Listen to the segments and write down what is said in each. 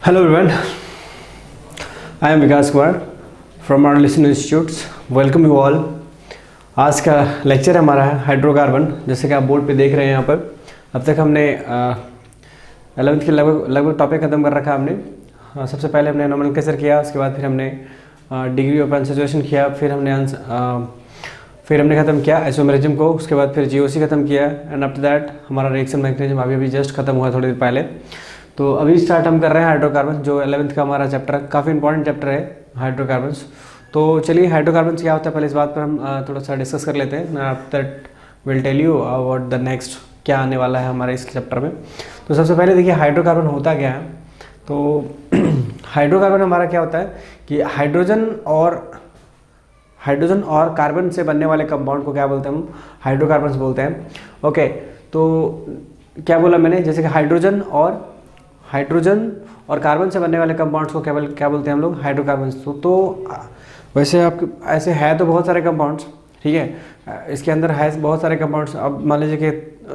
Hello everyone, I am Vikas Kumar from Arlison institutes. Welcome you all. आज का lecture हमारा है हाइड्रोकार्बन। जैसे कि आप बोर्ड पे देख रहे हैं यहाँ पर, अब तक हमने 11th के लगभग टॉपिक ख़त्म कर रखा हमने। सबसे पहले हमने नोमेनक्लेचर किया, उसके बाद फिर हमने डिग्री ऑफ अनसैचुरेशन किया, फिर हमने ख़त्म किया आइसोमेरिज्म को, उसके बाद फिर जीओसी ख़त्म किया एंड आफ्टर दैट हमारा रिएक्शन मैकेनिज्म अभी जस्ट ख़त्म हुआ थोड़ी देर पहले। तो अभी स्टार्ट हम कर रहे हैं हाइड्रोकार्बन, जो 11th का हमारा चैप्टर है। काफ़ी इंपॉर्टेंट चैप्टर है हाइड्रोकार्बन्स। तो चलिए हाइड्रोकार्बन्स क्या होता है पहले इस बात पर हम थोड़ा सा डिस्कस कर लेते हैं। After that will tell you about the next क्या आने वाला है हमारे इस चैप्टर में। तो सबसे पहले देखिए हाइड्रोकार्बन होता क्या है। तो हाइड्रोकार्बन हमारा क्या होता है कि हाइड्रोजन और कार्बन से बनने वाले कंपाउंड को क्या बोलते हैं हम? हाइड्रोकार्बन्स बोलते हैं। ओके, तो क्या बोला मैंने? जैसे कि हाइड्रोजन और कार्बन से बनने वाले कंपाउंड्स को क्या बोलते हैं हम लोग? हाइड्रोकार्बन्स। तो वैसे आपके ऐसे है तो बहुत सारे कंपाउंड्स, ठीक है, इसके अंदर है बहुत सारे कंपाउंड्स। अब मान लीजिए कि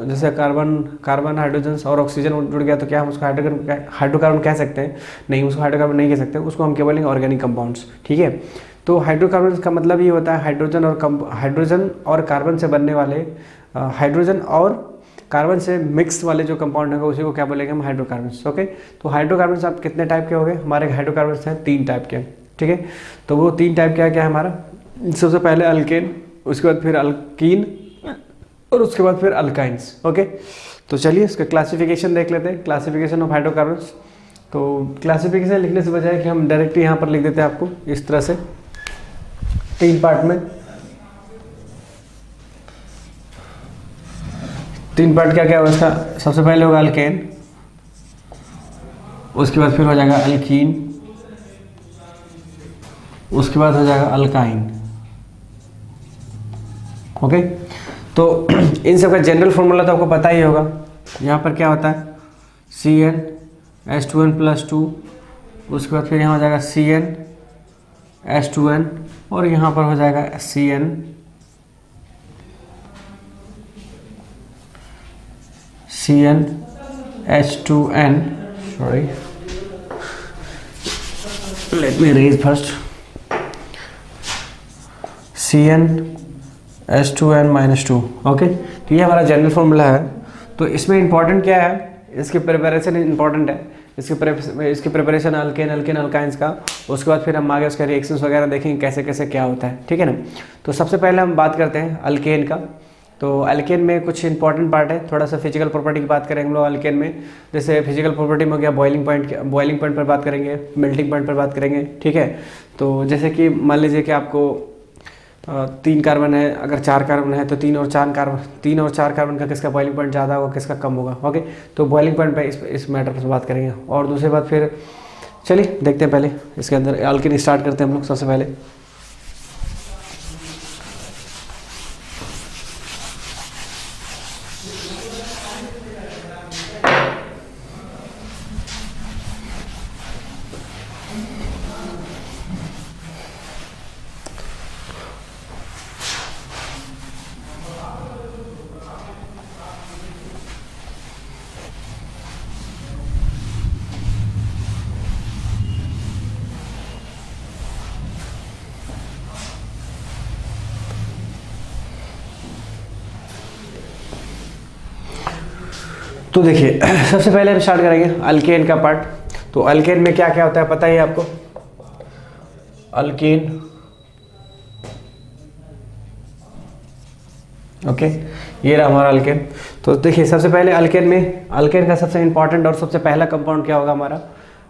जैसे कार्बन हाइड्रोजन और ऑक्सीजन जुड़ गया, तो क्या हम उसको हाइड्रोकार्बन कह सकते हैं? नहीं, उसको हाइड्रोकार्बन नहीं कह सकते, उसको हम केवल ऑर्गेनिक कंपाउंड्स, ठीक है। तो हाइड्रोकार्बन का मतलब ये होता है हाइड्रोजन और कार्बन से बनने वाले, हाइड्रोजन और कार्बन से मिक्स वाले जो कंपाउंड होंगे उसी को क्या बोलेंगे हम? हाइड्रोकार्बन्स। ओके, तो हाइड्रोकार्बन्स आप कितने टाइप के हो गए? हमारे हाइड्रोकार्बन्स हैं 3 टाइप के, ठीक है। तो वो 3 टाइप क्या है हमारा? सबसे पहले अल्केन, उसके बाद फिर अल्कीन और उसके बाद फिर अल्काइंस। ओके, तो चलिए इसका क्लासिफिकेशन देख लेते हैं, क्लासिफिकेशन ऑफ हाइड्रोकार्बन्स। तो क्लासिफिकेशन लिखने से बजाय कि हम डायरेक्ट यहाँ पर लिख देते हैं आपको इस तरह से 3 पार्ट में। 3 पार्ट क्या होगा इसका? सबसे पहले होगा अल्केन, उसके बाद फिर हो जाएगा अल्कीन, उसके बाद हो जाएगा अल्काइन। ओके, तो इन सब का जनरल फॉर्मूला तो आपको पता ही होगा। यहाँ पर क्या होता है? CnH2n+2, उसके बाद फिर यहाँ हो जाएगा CnH2n और यहाँ पर हो जाएगा CnH2n, sorry, let me erase first, CnH2n-2। Okay, तो ये हमारा जनरल फॉर्मूला है। तो इसमें इंपॉर्टेंट क्या है? इसकी प्रिपरेशन इंपॉर्टेंट है। इसकी प्रिपरेशन अल्केन अल्काइंस का, उसके बाद फिर हम आगे उसके रिएक्शंस वगैरह देखेंगे कैसे कैसे क्या होता है, ठीक है ना। तो सबसे पहले हम बात करते हैं अल्केन का। तो अल्केन में कुछ इंपॉर्टेंट पार्ट है, थोड़ा सा फिजिकल प्रॉपर्टी की बात करेंगे हम लोग अल्केन में। जैसे फिजिकल प्रॉपर्टी में हो गया बॉइलिंग पॉइंट पर बात करेंगे, मेल्टिंग पॉइंट पर बात करेंगे, ठीक है। तो जैसे कि मान लीजिए कि आपको 3 कार्बन है, अगर 4 कार्बन है तो 3 और 4 कार्बन का किसका बॉइलिंग पॉइंट ज़्यादा होगा, किसका कम होगा? ओके, तो बॉइलिंग पॉइंट पे इस मैटर पर बात करेंगे। और दूसरी बात फिर चलिए देखते हैं, पहले इसके अंदर अल्केन स्टार्ट करते हैं हम लोग सबसे पहले। तो देखिए सबसे पहले हम स्टार्ट करेंगे अल्केन का पार्ट। तो अल्केन में क्या क्या होता है पता ही है आपको? अल्केन, ओके, ये रहा हमारा अल्केन। तो देखिए सबसे पहले अल्केन का सबसे इंपॉर्टेंट और सबसे पहला कंपाउंड क्या होगा हमारा?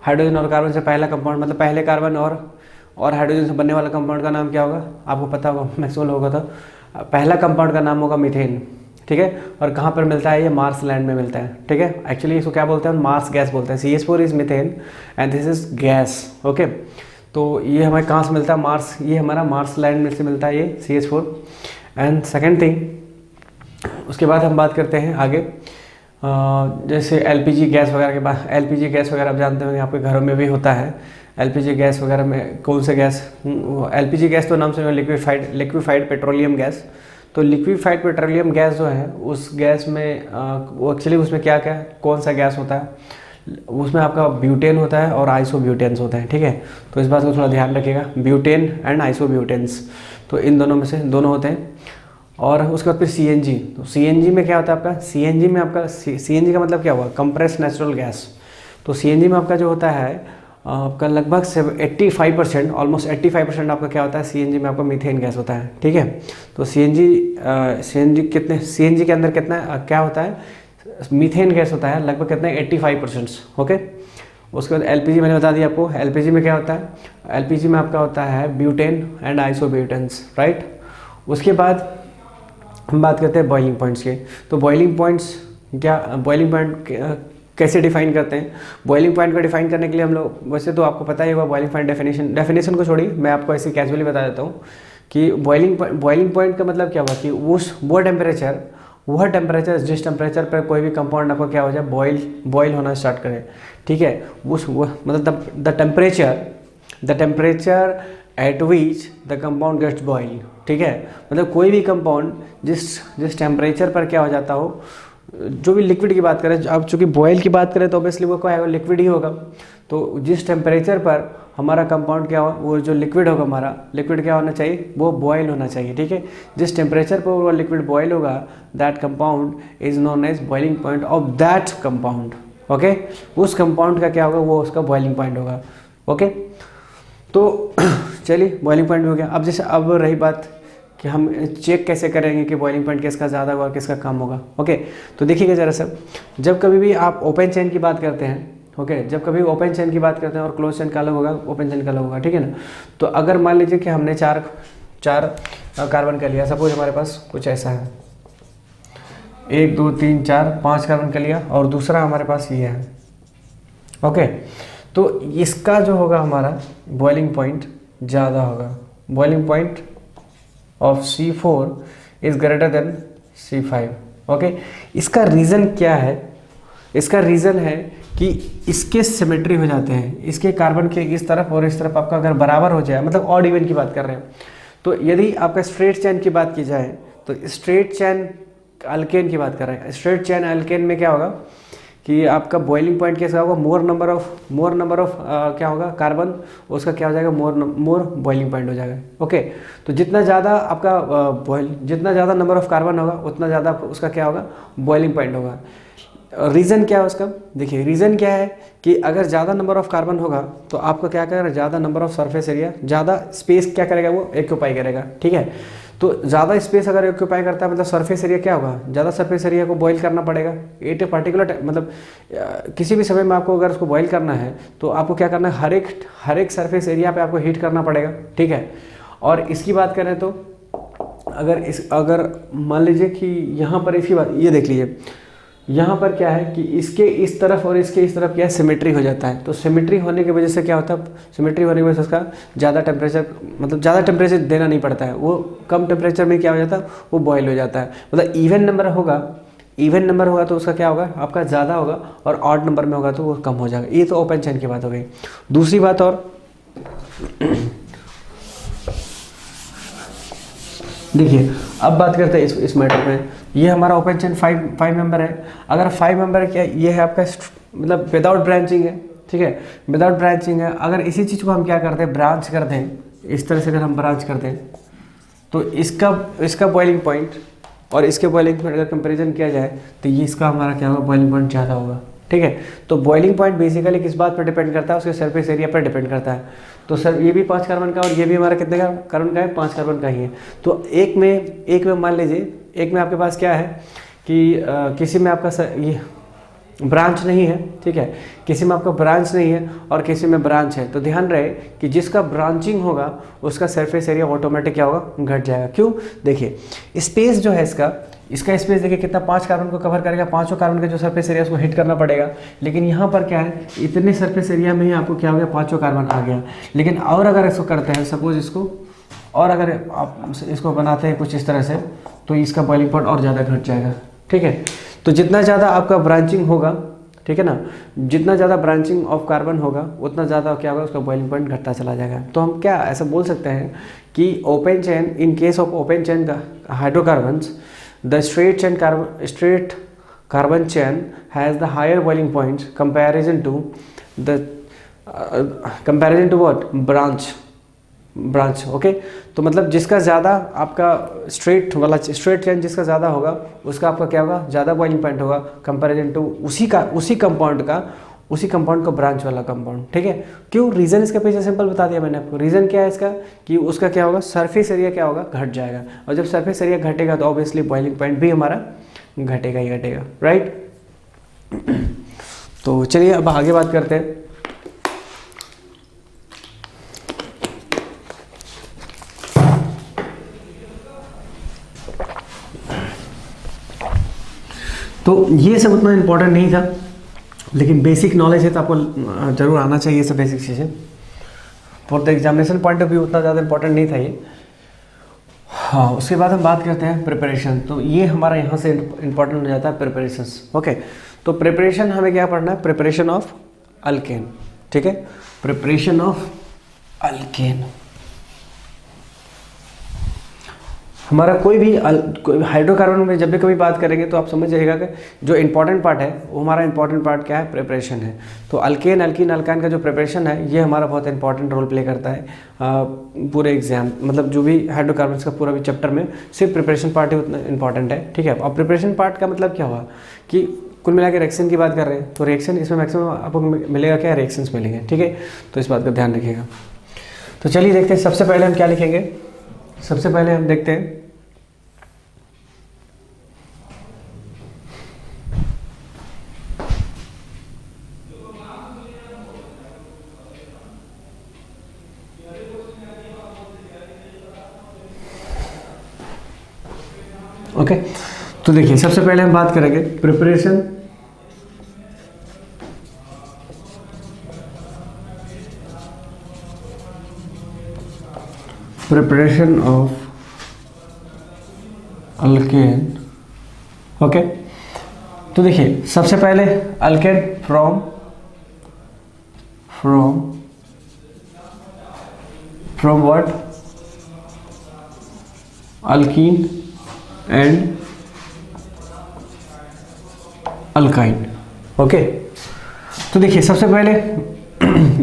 हाइड्रोजन और कार्बन से पहला कंपाउंड, मतलब पहले कार्बन और हाइड्रोजन से बनने वाला कंपाउंड का नाम क्या होगा? आपको पता होगा, मैक्सिमम होगा। तो पहला कंपाउंड का नाम होगा मीथेन, ठीक है। और कहाँ पर मिलता है? ये मार्स लैंड में मिलता है, ठीक है। एक्चुअली इसको क्या बोलते हैं? मार्स गैस बोलते हैं। CH4 is methane and this is gas. Okay, तो ये हमें कहाँ से मिलता है? मार्स, ये हमारा मार्स लैंड में से मिलता है ये CH4। एंड सेकेंड थिंग, उसके बाद हम बात करते हैं आगे, जैसे LPG गैस वगैरह के बाद, LPG गैस वगैरह आप जानते होंगे, आपके घरों में भी होता है। LPG गैस वगैरह में कौन से गैस? LPG गैस तो नाम से लिक्विफाइड पेट्रोलियम गैस। तो लिक्विफाइड पेट्रोलियम गैस जो है उस गैस में वो एक्चुअली उसमें क्या क्या कौन सा गैस होता है? उसमें आपका ब्यूटेन होता है और आइसोब्यूटेन्स होते हैं, ठीक है। तो इस बात को थोड़ा ध्यान रखिएगा, ब्यूटेन एंड आइसोब्यूटेन्स, तो इन दोनों में से दोनों होते हैं। और उसके बाद फिर सीएनजी, तो सीएनजी में क्या होता है आपका, सीएनजी में आपका सीएनजी का मतलब क्या हुआ, कंप्रेस्ड नेचुरल गैस। तो सीएनजी में आपका जो होता है आपका लगभग 85%, ऑलमोस्ट 85% आपका क्या होता है, सीएनजी में आपका मीथेन गैस होता है, ठीक है। तो सीएनजी के अंदर कितना क्या होता है, मीथेन गैस होता है लगभग कितना 85%, ओके। उसके बाद एलपीजी मैंने बता दिया आपको, एलपीजी में क्या होता है, एलपीजी में आपका होता है ब्यूटेन एंड आइसोब्यूटेन्स, राइट। उसके बाद हम बात करते हैं बॉइलिंग पॉइंट्स के। तो बॉइलिंग पॉइंट्स क्या, बॉइलिंग पॉइंट कैसे डिफाइन करते हैं। बॉइलिंग पॉइंट को डिफाइन करने के लिए हम लोग, वैसे तो आपको पता ही होगा बॉइलिंग पॉइंट डेफिनेशन को छोड़िए, मैं आपको ऐसे कैजुअली बता देता हूँ कि बॉइलिंग पॉइंट का मतलब क्या हुआ कि वह टेम्परेचर जिस टेम्परेचर पर कोई भी कंपाउंड आपको क्या हो जाए, बॉयल होना स्टार्ट करे, ठीक है। मतलब the temperature at which the compound gets boil, ठीक है। मतलब कोई भी कंपाउंड जिस टेम्परेचर पर क्या हो जाता हो, जो भी लिक्विड की बात करें, अब चूंकि बॉयल की बात करें तो ऑब्वियसली वो क्या है, लिक्विड ही होगा। तो जिस टेम्परेचर पर हमारा कंपाउंड क्या हो, वो जो लिक्विड होगा हमारा, लिक्विड क्या होना चाहिए, वो बॉयल होना चाहिए, ठीक है। जिस टेम्परेचर पर वो लिक्विड बॉयल होगा, that compound is known as boiling point of that compound, okay. उस कंपाउंड का क्या होगा, वो उसका बॉइलिंग पॉइंट होगा, ओके। तो चलिए बॉइलिंग पॉइंट हो गया। अब जैसे अब रही बात कि हम चेक कैसे करेंगे कि बॉइलिंग पॉइंट किसका ज़्यादा होगा और किसका कम होगा, ओके। तो देखिएगा ज़रा सब, जब कभी भी आप ओपन चेन की बात करते हैं, ओके, जब कभी ओपन चेन की बात करते हैं और क्लोज चेन का अलग होगा, ओपन चेन का अलग होगा, ठीक है ना। तो अगर मान लीजिए कि हमने चार कार्बन का लिया, सपोज हमारे पास कुछ ऐसा है, 1 2 3 4 5 कार्बन का लिया और दूसरा हमारे पास ये है, ओके। तो इसका जो होगा हमारा बॉइलिंग पॉइंट ज़्यादा होगा, boiling point of C4 is greater than C5, okay. इसका रीज़न क्या है, इसका रीज़न है कि इसके सिमेट्री हो जाते हैं, इसके कार्बन के इस तरफ और इस तरफ आपका अगर बराबर हो जाए, मतलब ऑड इवन की बात कर रहे हैं। तो यदि आपका स्ट्रेट चेन की बात की जाए, तो स्ट्रेट चेन अल्केन की बात कर रहे हैं, स्ट्रेट चेन अल्केन में क्या होगा कि आपका बॉइलिंग पॉइंट कैसा होगा, मोर नंबर ऑफ क्या होगा कार्बन, उसका क्या हो जाएगा, मोर बॉइलिंग पॉइंट हो जाएगा, ओके। तो जितना ज़्यादा आपका जितना ज़्यादा नंबर ऑफ कार्बन होगा उतना ज़्यादा उसका क्या होगा, बॉइलिंग पॉइंट होगा। रीज़न क्या है उसका, देखिए रीज़न क्या है कि अगर ज़्यादा नंबर ऑफ कार्बन होगा तो आपको क्या करेगा, ज़्यादा नंबर ऑफ सरफेस एरिया, ज़्यादा स्पेस क्या करेगा, वो एक्यूपाई करेगा, ठीक है। तो ज़्यादा स्पेस अगर ऑक्यूपाई करता है मतलब सरफेस एरिया क्या होगा, ज़्यादा सरफेस एरिया को बॉईल करना पड़ेगा एट ए पर्टिकुलर, मतलब किसी भी समय में आपको अगर उसको बॉईल करना है तो आपको क्या करना है, हर एक सरफेस एरिया पे आपको हीट करना पड़ेगा, ठीक है। और इसकी बात करें तो अगर मान लीजिए कि यहाँ पर इसकी बात, ये देख लीजिए यहाँ पर क्या है कि इसके इस तरफ और इसके इस तरफ क्या है, सिमेट्री हो जाता है। तो सिमेट्री होने की वजह से क्या होता है, सिमेट्री होने की वजह से उसका ज़्यादा टेम्परेचर, मतलब ज़्यादा टेम्परेचर देना नहीं पड़ता है, वो कम टेम्परेचर में क्या हो जाता है, वो बॉयल हो जाता है। मतलब इवन नंबर होगा तो उसका क्या होगा, आपका ज़्यादा होगा, और ऑड नंबर में होगा तो वो कम हो जाएगा। ये तो ओपन चेन की बात हो गई। दूसरी बात और देखिए, अब बात करते हैं इस मैटर में। ये हमारा ओपन चेन 5 मेंबर है। अगर 5 मेंबर क्या, ये है आपका मतलब विदाउट ब्रांचिंग है, ठीक है, विदाउट ब्रांचिंग है। अगर इसी चीज़ को हम क्या करते हैं, ब्रांच करते हैं, इस तरह से अगर हम ब्रांच करते हैं तो इसका बॉइलिंग पॉइंट और इसके बॉइलिंग पॉइंट अगर कंपेरिजन किया जाए तो ये इसका हमारा क्या होगा, बॉइलिंग पॉइंट ज़्यादा होगा, ठीक है। तो बॉइलिंग पॉइंट बेसिकली किस बात पर डिपेंड करता है, उसके सरफेस एरिया पर डिपेंड करता है। तो सर ये भी 5 कार्बन का और ये भी हमारा कितने का कार्बन का है, 5 कार्बन का ही है। तो एक में मान लीजिए, एक में आपके पास क्या है कि किसी में आपका ये ब्रांच नहीं है, ठीक है, किसी में आपका ब्रांच नहीं है और किसी में ब्रांच है। तो ध्यान रहे कि जिसका ब्रांचिंग होगा उसका सरफेस एरिया ऑटोमेटिक क्या होगा, घट जाएगा। क्यों, देखिए स्पेस जो है इसका स्पेस देखिए कितना, 5 कार्बन को कवर करेगा, 5 कार्बन का जो सरफेस एरिया उसको हिट करना पड़ेगा। लेकिन यहाँ पर क्या है, इतने सरफेस एरिया में ही आपको क्या हो गया, 5 कार्बन आ गया। लेकिन और अगर इसको करते हैं सपोज इसको, और अगर आप इसको बनाते हैं कुछ इस तरह से, तो इसका बॉइलिंग पॉइंट और ज़्यादा घट जाएगा, ठीक है। तो जितना ज़्यादा आपका ब्रांचिंग होगा, ठीक है ना, जितना ज़्यादा ब्रांचिंग ऑफ कार्बन होगा उतना ज़्यादा क्या होगा, उसका बॉइलिंग पॉइंट घटता चला जाएगा। तो हम क्या ऐसा बोल सकते हैं कि open chain, in case of open chain hydrocarbons, the straight carbon chain has the higher boiling points the comparison to what branch okay. तो मतलब जिसका ज़्यादा आपका स्ट्रेट चेन जिसका ज़्यादा होगा उसका आपका क्या होगा, ज़्यादा बॉइलिंग पॉइंट होगा कंपैरिजन टू उसी कंपाउंड का ब्रांच वाला कंपाउंड। ठीक है, क्यों? रीज़न इसका पीछे सिंपल बता दिया मैंने आपको। रीज़न क्या है इसका कि उसका क्या होगा, सरफेस एरिया क्या होगा, घट जाएगा, और जब सरफेस एरिया घटेगा तो ऑब्वियसली बॉइलिंग पॉइंट भी हमारा घटेगा ही घटेगा, राइट। तो चलिए अब आगे बात करते हैं। तो ये सब उतना इम्पोर्टेंट नहीं था, लेकिन बेसिक नॉलेज है तो आपको जरूर आना चाहिए ये सब बेसिक चीज़ें। For the examination point of view उतना ज़्यादा इंपॉर्टेंट नहीं था ये। हाँ, उसके बाद हम बात करते हैं प्रिपरेशन। तो ये हमारा यहाँ से इंपॉर्टेंट हो जाता है प्रिपरेशंस। ओके, तो प्रिपरेशन हमें क्या पढ़ना है, प्रिपरेशन ऑफ अल्केन। ठीक है, प्रिपरेशन ऑफ अल्केन। हमारा कोई भी हाइड्रोकार्बन में जब भी कभी बात करेंगे तो आप समझ जाइएगा कि जो इंपॉर्टेंट पार्ट है वो हमारा इंपॉर्टेंट पार्ट क्या है, प्रिपरेशन है। तो अल्केन अल्कीन अल्काइन का जो प्रिपरेशन है ये हमारा बहुत इंपॉर्टेंट रोल प्ले करता है पूरे एग्जाम, मतलब जो भी हाइड्रोकार्बन का पूरा भी चैप्टर में सिर्फ प्रिपरेशन पार्ट ही उतना इंपॉर्टेंट है। ठीक है, और प्रिपरेशन पार्ट का मतलब क्या हुआ कि कुल मिला के रिएक्शन की बात कर रहे हैं, तो रिएक्शन इसमें मैक्सिमम आपको मिलेगा क्या, रिएक्शंस मिलेंगे। ठीक है, तो इस बात का ध्यान रखिएगा। तो चलिए देखते हैं, सबसे पहले हम क्या लिखेंगे। सबसे पहले हम देखते हैं ओके। तो देखिए सबसे पहले हम बात करेंगे प्रिपरेशन ऑफ अल्केन। ओके, तो देखिए सबसे पहले alkane from what, alkyne and alkyne. Okay, तो देखिए सबसे पहले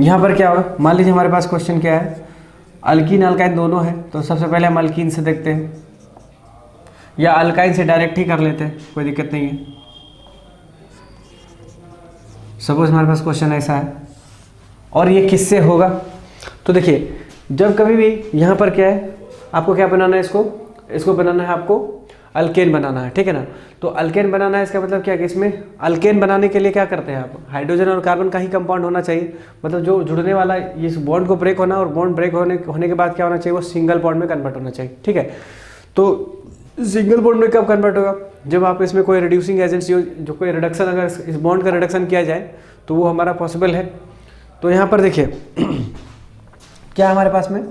यहाँ पर क्या होगा, मान लीजिए हमारे पास क्वेश्चन क्या है, अल्कीन अल्काइन दोनों है। तो सबसे पहले हम अल्कीन से देखते हैं, या अल्काइन से डायरेक्ट ही कर लेते हैं, कोई दिक्कत नहीं है। सपोज हमारे पास क्वेश्चन ऐसा है और ये किससे होगा। तो देखिए जब कभी भी यहाँ पर क्या है, आपको क्या बनाना है, इसको बनाना है, आपको अल्केन बनाना है। ठीक है ना, तो अल्केन बनाना है, इसका मतलब क्या है कि इसमें अल्केन बनाने के लिए क्या करते हैं आप, हाइड्रोजन और कार्बन का ही कंपाउंड होना चाहिए, मतलब जो जुड़ने वाला इस बॉन्ड को ब्रेक होना, और बॉन्ड ब्रेक होने के बाद क्या होना चाहिए, वो सिंगल बॉन्ड में कन्वर्ट होना चाहिए। ठीक है, तो सिंगल बॉन्ड में कब कन्वर्ट होगा, जब आप इसमें कोई रिड्यूसिंग एजेंसी हो, जो कोई रिडक्शन, अगर इस बॉन्ड का रिडक्शन किया जाए तो वो हमारा पॉसिबल है। तो यहाँ पर देखिए क्या हमारे पास में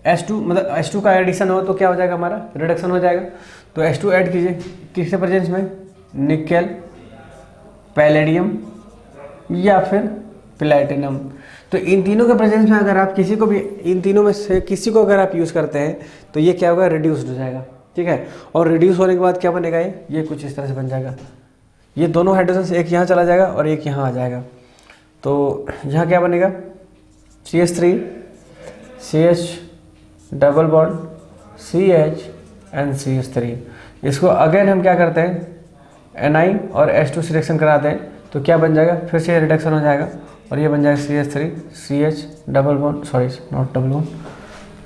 H2, मतलब H2 का एडिशन हो तो क्या हो जाएगा, हमारा रिडक्शन हो जाएगा। तो H2 ऐड कीजिए किसके प्रेजेंस में, निकेल, पैलेडियम या फिर प्लैटिनम। तो इन तीनों के प्रेजेंस में अगर आप किसी को भी, इन तीनों में से किसी को अगर आप यूज़ करते हैं तो ये क्या होगा, रिड्यूस्ड हो जाएगा। ठीक है, और रिड्यूस होने के बाद क्या बनेगा, ये कुछ इस तरह से बन जाएगा। ये दोनों हाइड्रोजन एक यहाँ चला जाएगा और एक यहाँ आ जाएगा। तो यहाँ क्या बनेगा, CH3 CH double bond CH and CH3। इसको अगेन हम क्या करते हैं, Ni और H2 से रिएक्शन कराते हैं, तो क्या बन जाएगा, फिर से रिडक्शन हो जाएगा और ये बन जाएगा CH3 CH double bond, sorry not double bond,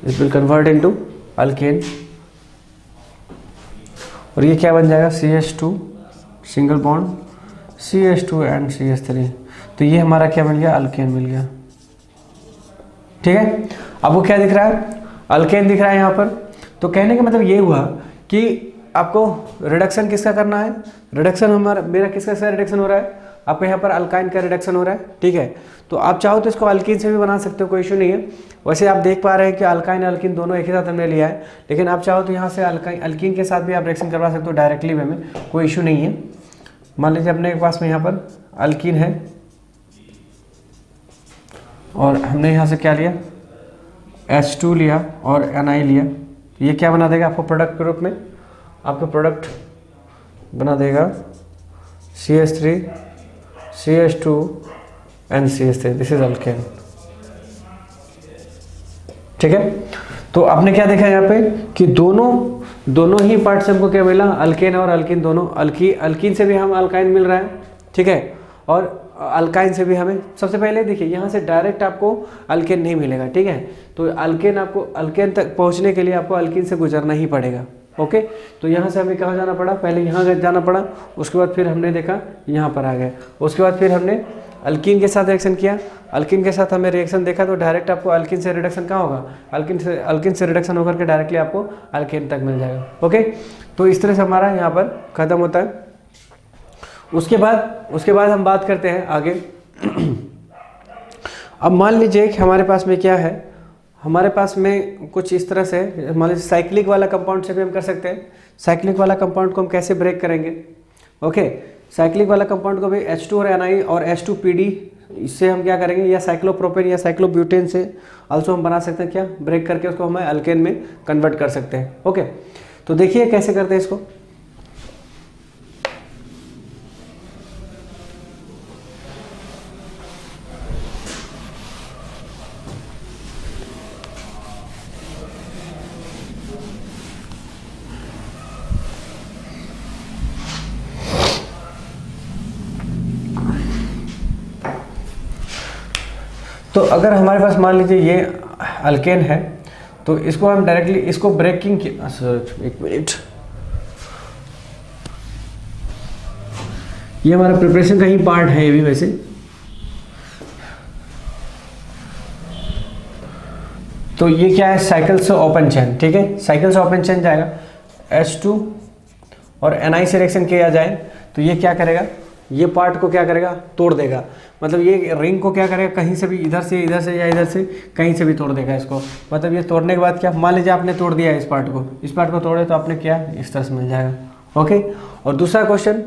it will convert into alkane. और ये क्या बन जाएगा, CH2 single bond CH2 and CH3। तो ये हमारा क्या मिल गया, अल्केन मिल गया। ठीक है, अब वो क्या दिख रहा है, अल्केन दिख रहा है यहाँ पर। तो कहने का मतलब ये हुआ कि आपको रिडक्शन किसका करना है, रिडक्शन मेरा किसका रिडक्शन हो रहा है, आपको यहाँ पर अल्काइन का रिडक्शन हो रहा है। ठीक है, तो आप चाहो तो इसको अल्कीन से भी बना सकते हो, कोई इशू नहीं है। वैसे आप देख पा रहे हैं कि अल्काइन अल्कीन दोनों एक ही साथ हमने लिया है, लेकिन आप चाहो तो यहाँ से अल्कीन के साथ भी आप रिएक्शन करवा सकते हो डायरेक्टली वे में, कोई इशू नहीं है। मान लीजिए अपने पास में यहाँ पर अल्कीन है और हमने यहाँ से क्या लिया, H2 लिया और Ni लिया, तो ये क्या बना देगा आपको प्रोडक्ट के रूप में, आपको प्रोडक्ट बना देगा CH3 CH2 and CH3, this is alkane. ठीक है, तो आपने क्या देखा यहाँ पे कि दोनों ही पार्ट से हमको क्या मिला, अल्केन और अल्कीन दोनों। अल्कीन से भी हम अल्काइन मिल रहा है, ठीक है, और अल्काइन से भी हमें। सबसे पहले देखिए यहाँ से डायरेक्ट आपको अल्केन नहीं मिलेगा, ठीक है, तो अल्केन तक पहुँचने के लिए आपको अल्कीन से गुजरना ही पड़ेगा। ओके, तो यहाँ से हमें कहाँ जाना पड़ा, पहले यहाँ जाना पड़ा, उसके बाद फिर हमने देखा यहाँ पर आ गए, उसके बाद फिर हमने अल्कीन के साथ रिएक्शन किया, अल्कीन के साथ हमें रिएक्शन देखा, तो डायरेक्ट आपको अल्कीन से रिडक्शन कहाँ होगा, अल्कीन से रिडक्शन होकर के डायरेक्टली आपको अल्केन तक मिल जाएगा। ओके, तो इस तरह से हमारा यहाँ पर खत्म होता है। उसके बाद हम बात करते हैं आगे। अब मान लीजिए कि हमारे पास में क्या है, हमारे पास में कुछ इस तरह से, मान लीजिए साइक्लिक वाला कंपाउंड से भी हम कर सकते हैं। साइक्लिक वाला कंपाउंड को हम कैसे ब्रेक करेंगे, ओके, साइक्लिक वाला कंपाउंड को भी H2 और Ni और H2PD इससे हम क्या करेंगे, या साइक्लोप्रोपेन या साइक्लोब्यूटेन से आल्सो हम बना सकते हैं, क्या ब्रेक करके उसको हम अल्केन में कन्वर्ट कर सकते हैं। ओके, तो देखिए कैसे करते हैं इसको। तो अगर हमारे पास मान लीजिए ये अल्केन है, तो इसको हम डायरेक्टली इसको ब्रेकिंग की, एक मिनट, ये हमारा प्रिपरेशन का ही पार्ट है ये भी वैसे। तो ये क्या है, साइकिल से ओपन चेन, ठीक है, साइकिल से ओपन चेन जाएगा, H2 और Ni से रिएक्शन किया जाए तो ये क्या करेगा, ये पार्ट को क्या करेगा, तोड़ देगा। मतलब ये रिंग को क्या करेगा, कहीं से भी, इधर से या इधर से कहीं से भी तोड़ देगा इसको। मतलब ये तोड़ने के बाद क्या, मान लीजिए आपने तोड़ दिया है इस पार्ट को तोड़े तो आपने क्या, इस तरह से मिल जाएगा। ओके, और दूसरा क्वेश्चन,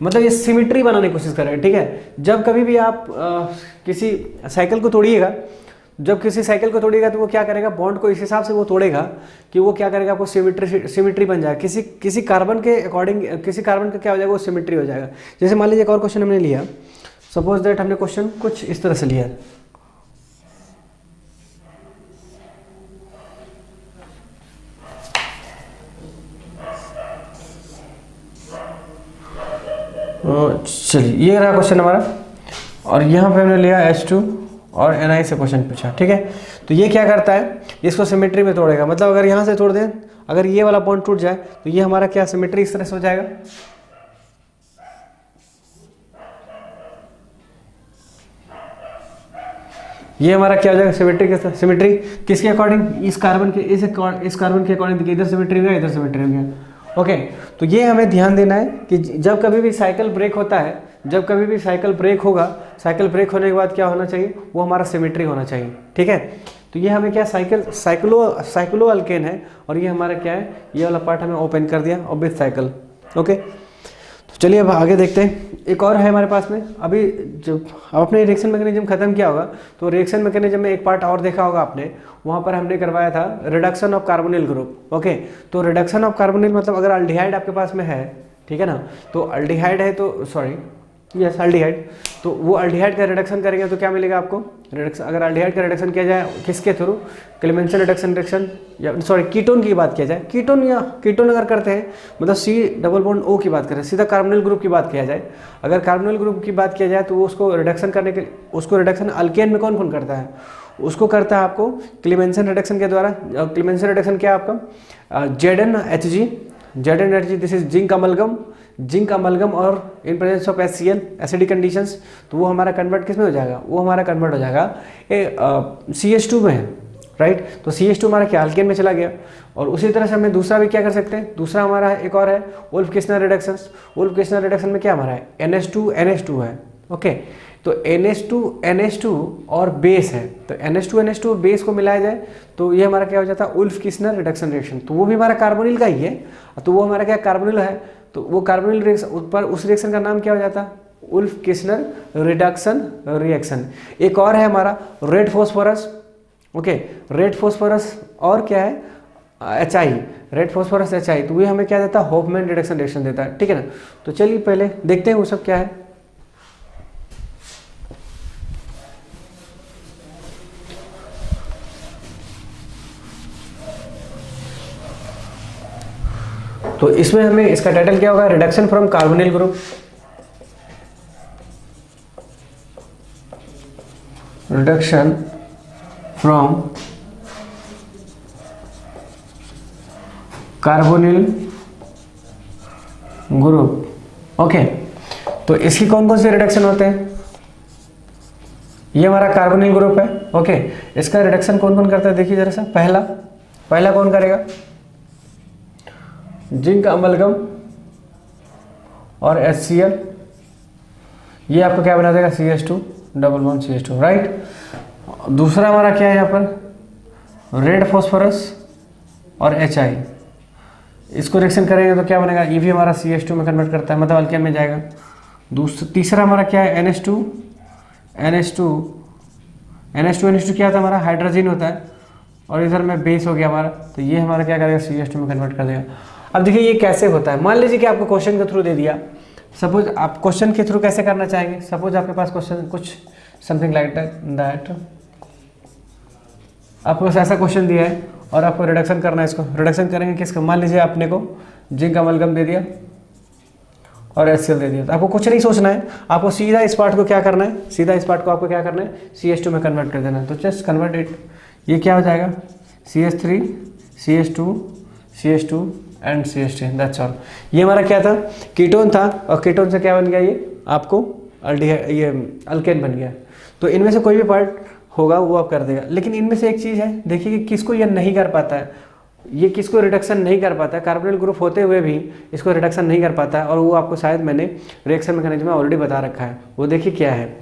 मतलब ये सिमिट्री बनाने की कोशिश करेगा, ठीक है। जब कभी भी आप किसी साइकिल को तोड़िएगा, तो वो क्या करेगा, बॉन्ड को इस हिसाब से वो तोड़ेगा कि वो क्या करेगा, आपको सिमिट्री बन जाएगा। किसी कार्बन के अकॉर्डिंग, किसी कार्बन का क्या हो जाएगा, वो सिमिट्री हो जाएगा। जैसे मान लीजिए एक और क्वेश्चन हमने लिया, सपोज दैट हमने क्वेश्चन कुछ इस तरह से लिया, चलिए ये रहा क्वेश्चन हमारा, और यहाँ पे हमने लिया H2 और Ni से क्वेश्चन पूछा, ठीक है। तो ये क्या करता है, इसको सिमेट्री में तोड़ेगा। मतलब अगर यहाँ से तोड़ दें, अगर ये वाला बॉन्ड टूट जाए तो ये हमारा क्या, सिमेट्री इस तरह से हो जाएगा। ये हमारा क्या हो जाएगा, सिमेट्री किसके अकॉर्डिंग, इस कार्बन के अकॉर्डिंग। देखिए इधर सिमेट्री हो गया, इधर सिमेट्री हो गया। ओके, तो ये हमें ध्यान देना है कि जब कभी भी साइकिल ब्रेक होता है, जब कभी भी साइकिल ब्रेक होगा, साइकिल ब्रेक होने के बाद क्या होना चाहिए, वो हमारा सिमेट्री होना चाहिए, ठीक है। तो ये हमें क्या, साइक्लो अल्केन है, और ये हमारा क्या है, ये वाला पार्ट हमें ओपन कर दिया और विथ साइकिल। ओके, तो चलिए अब आगे देखते हैं। एक और है हमारे पास में, अभी जब आपने रिएक्शन मैकेनिज्म खत्म किया होगा, तो रिएक्शन मैकेनिज्म में एक पार्ट और देखा होगा आपने, वहाँ पर हमने करवाया था reduction of carbonyl group. Okay, तो रिडक्शन ऑफ कार्बोनिल मतलब अगर अल्डिहाइड आपके पास में है, ठीक है ना, तो अल्डिहाइड है, तो सॉरी यस अल्डिहाइड, तो वो अल्डिहाइड का रिडक्शन करेंगे तो क्या मिलेगा आपको, रिडक्शन। अगर अल्डिहाइड का रिडक्शन किया जाए किसके थ्रू, क्लेमेंसन रिडक्शन या सॉरी कीटोन की बात किया जाए, कीटोन अगर करते हैं, मतलब C+O की बात करें, सीधा कार्बोनिल ग्रुप की बात किया जाए। अगर कार्बोनिल ग्रुप की बात किया जाए तो उसको रिडक्शन करने के, उसको रिडक्शन अल्केन में कौन करता है, उसको करता है आपको क्लेमेंसन रिडक्शन के द्वारा। क्लेमेंसन रिडक्शन क्या है आपका, ZnHg, this is zinc amalgam और in presence of HCl acidic conditions, तो वो हमारा कन्वर्ट किस में हो जाएगा, वो हमारा कन्वर्ट हो जाएगा CH2 में है, राइट। तो CH2 हमारा क्या, अल्केन में चला गया। और उसी तरह से हमें दूसरा भी क्या कर सकते हैं, दूसरा हमारा एक और है वुल्फ-किस्नर रिडक्शन। वुल्फ-किस्नर रिडक्शन में क्या हमारा है, NH2 है। ओके, तो NH2 और बेस है, तो NH2 और बेस को मिलाया जाए तो ये हमारा क्या हो जाता है, वुल्फ-किस्नर रिडक्शन रिएक्शन। तो वो भी हमारा कार्बोनिल का ही है, तो वो हमारा क्या कार्बोनिल है, तो वो कार्बोनिल रिएक्शन पर उस रिएक्शन का नाम क्या हो जाता है, वुल्फ-किस्नर रिडक्शन रिएक्शन। एक और है हमारा red phosphorus. Okay, red phosphorus और क्या है, HI, रेड फॉस्फोरस HI, तो ये हमें क्या देता है, हॉफमैन रिडक्शन रिएक्शन देता है, ठीक है ना। तो चलिए पहले देखते हैं वो सब क्या है। तो इसमें हमें इसका टाइटल क्या होगा, reduction from carbonyl group, reduction from carbonyl group. Okay, तो इसकी कौन कौन से रिडक्शन होते हैं, ये हमारा कार्बोनिल ग्रुप है। ओके, इसका रिडक्शन कौन कौन करता है, देखिए जरा सा। पहला कौन करेगा, जिंक अमलगम और HCl, ये आपको क्या बना देगा, CH2 double bond CH2, right. दूसरा हमारा क्या है यहाँ पर, रेड फॉस्फोरस और HI, इसको रिएक्शन करेंगे तो क्या बनेगा, ये भी हमारा CH2 में कन्वर्ट करता है, मतलब अल्केन में जाएगा। तीसरा हमारा क्या है, NH2 क्या था हमारा, हाइड्रोजन होता है, और इधर में बेस हो गया हमारा, तो ये हमारा क्या करेगा, CH2 में कन्वर्ट कर देगा। अब देखिए ये कैसे होता है, मान लीजिए कि आपको क्वेश्चन के थ्रू दे दिया, सपोज आप क्वेश्चन के थ्रू कैसे करना चाहेंगे, सपोज आपके पास क्वेश्चन कुछ समथिंग लाइक दैट, आपको ऐसा क्वेश्चन दिया है और आपको रिडक्शन करना है, इसको रिडक्शन करेंगे किसका, मान लीजिए आपने को जिंक अमलगम दे दिया और HCl दे दिया, तो आपको कुछ नहीं सोचना है, आपको सीधा इस पार्ट को क्या करना है, सीधा इस पार्ट को आपको क्या करना है, CH2 में कन्वर्ट कर देना है। तो जस्ट कन्वर्ट इट, ये क्या हो जाएगा, CH3 CH2 and CH3, that's all. ये हमारा क्या था, कीटोन था, और कीटोन से क्या बन गया, ये आपको ये अल्केन बन गया। तो इनमें से कोई भी पार्ट होगा वो आप कर देगा, लेकिन इनमें से एक चीज़ है, देखिए कि किसको ये नहीं कर पाता है, ये किसको रिडक्शन नहीं कर पाता है, कार्बोनिल ग्रुप होते हुए भी इसको रिडक्शन नहीं कर पाता है, और वो आपको शायद मैंने रिएक्शन मैकेनिज्म में ऑलरेडी बता रखा है, वो देखिए क्या है।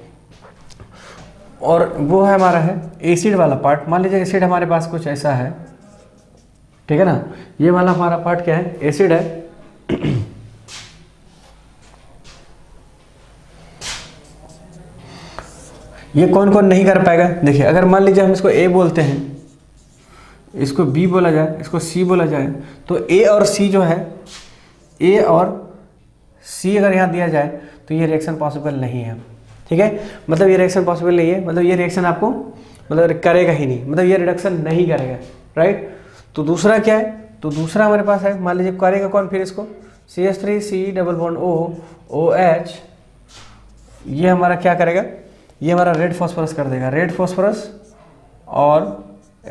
और वो है हमारा है एसिड वाला पार्ट। मान लीजिए एसिड हमारे पास कुछ ऐसा है, ठीक है ना, ये वाला हमारा पार्ट क्या है, एसिड है। ये कौन कौन नहीं कर पाएगा, देखिए अगर मान लीजिए हम इसको A बोलते हैं, इसको B बोला जाए, इसको C बोला जाए, तो A और C जो है, A और C अगर यहाँ दिया जाए तो ये रिएक्शन पॉसिबल नहीं है, ठीक है। मतलब ये रिएक्शन पॉसिबल नहीं है, मतलब ये रिएक्शन आपको मतलब करेगा ही नहीं, मतलब ये रिडक्शन नहीं करेगा, राइट। तो दूसरा क्या है, तो दूसरा हमारे पास है, मान लीजिए करेगा कौन फिर इसको, CH3 C double bond O OH, ये हमारा क्या करेगा, ये हमारा रेड फॉस्फोरस कर देगा, रेड फॉस्फोरस, और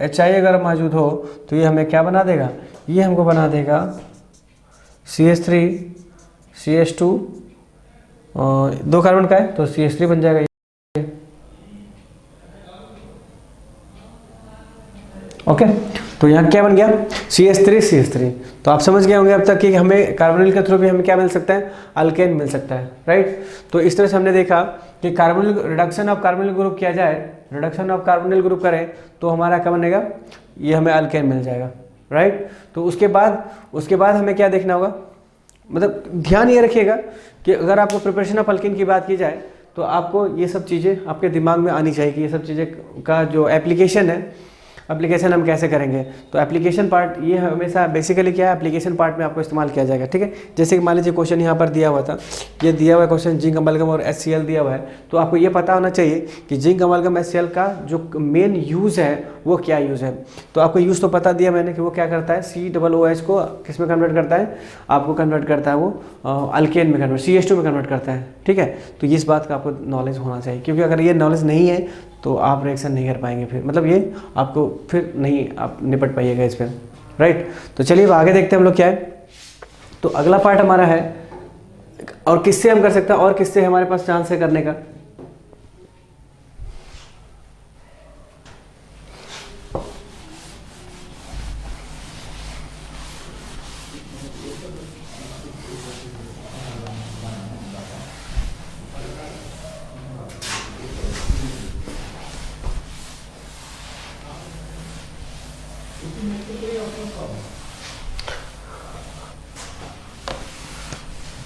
HI अगर मौजूद हो तो ये हमें क्या बना देगा, ये हमको बना देगा CH3 CH2, 2 कार्बन का है तो CH3 बन जाएगा, ओके। तो यहाँ क्या बन गया, CH3 तो आप समझ गए होंगे अब तक कि हमें कार्बोनिल के थ्रू भी हमें क्या मिल सकता है, अल्केन मिल सकता है, राइट। तो इस तरह से हमने देखा कि carbonyl reduction of carbonyl group किया जाए, रिडक्शन ऑफ कार्बोनिल ग्रुप करें तो हमारा क्या बनेगा, ये हमें अल्केन मिल जाएगा, राइट। तो उसके बाद हमें क्या देखना होगा, मतलब ध्यान ये रखिएगा कि अगर आपको प्रिपरेशन ऑफ अल्केन की बात की जाए तो आपको ये सब चीज़ें आपके दिमाग में आनी चाहिए कि ये सब चीज़ें का जो एप्लीकेशन है, एप्लीकेशन हम कैसे करेंगे। तो एप्लीकेशन पार्ट ये हमेशा बेसिकली क्या है, एप्लीकेशन पार्ट में आपको इस्तेमाल किया जाएगा, ठीक है। जैसे कि मान लीजिए क्वेश्चन यहाँ पर दिया हुआ था, ये दिया हुआ क्वेश्चन जिंक अमलगम और HCl दिया हुआ है, तो आपको ये पता होना चाहिए कि जिंक अमलगम HCl का जो मेन यूज़ है वो क्या यूज़ है। तो आपको यूज़ तो पता दिया मैंने कि वो क्या करता है, COOH को किस में कन्वर्ट करता है, आपको कन्वर्ट करता है वो अल्केन में कन्वर्ट, CH2 में कन्वर्ट करता है, ठीक है। तो इस बात का आपको नॉलेज होना चाहिए, क्योंकि अगर ये नॉलेज नहीं है तो आप रिएक्शन नहीं कर पाएंगे, फिर मतलब ये आपको फिर नहीं आप निपट पाइएगा इस पर, राइट। तो चलिए अब आगे देखते हैं हम लोग क्या है। तो अगला पार्ट हमारा है, और किससे हम कर सकते हैं, और किससे हमारे पास चांस है करने का,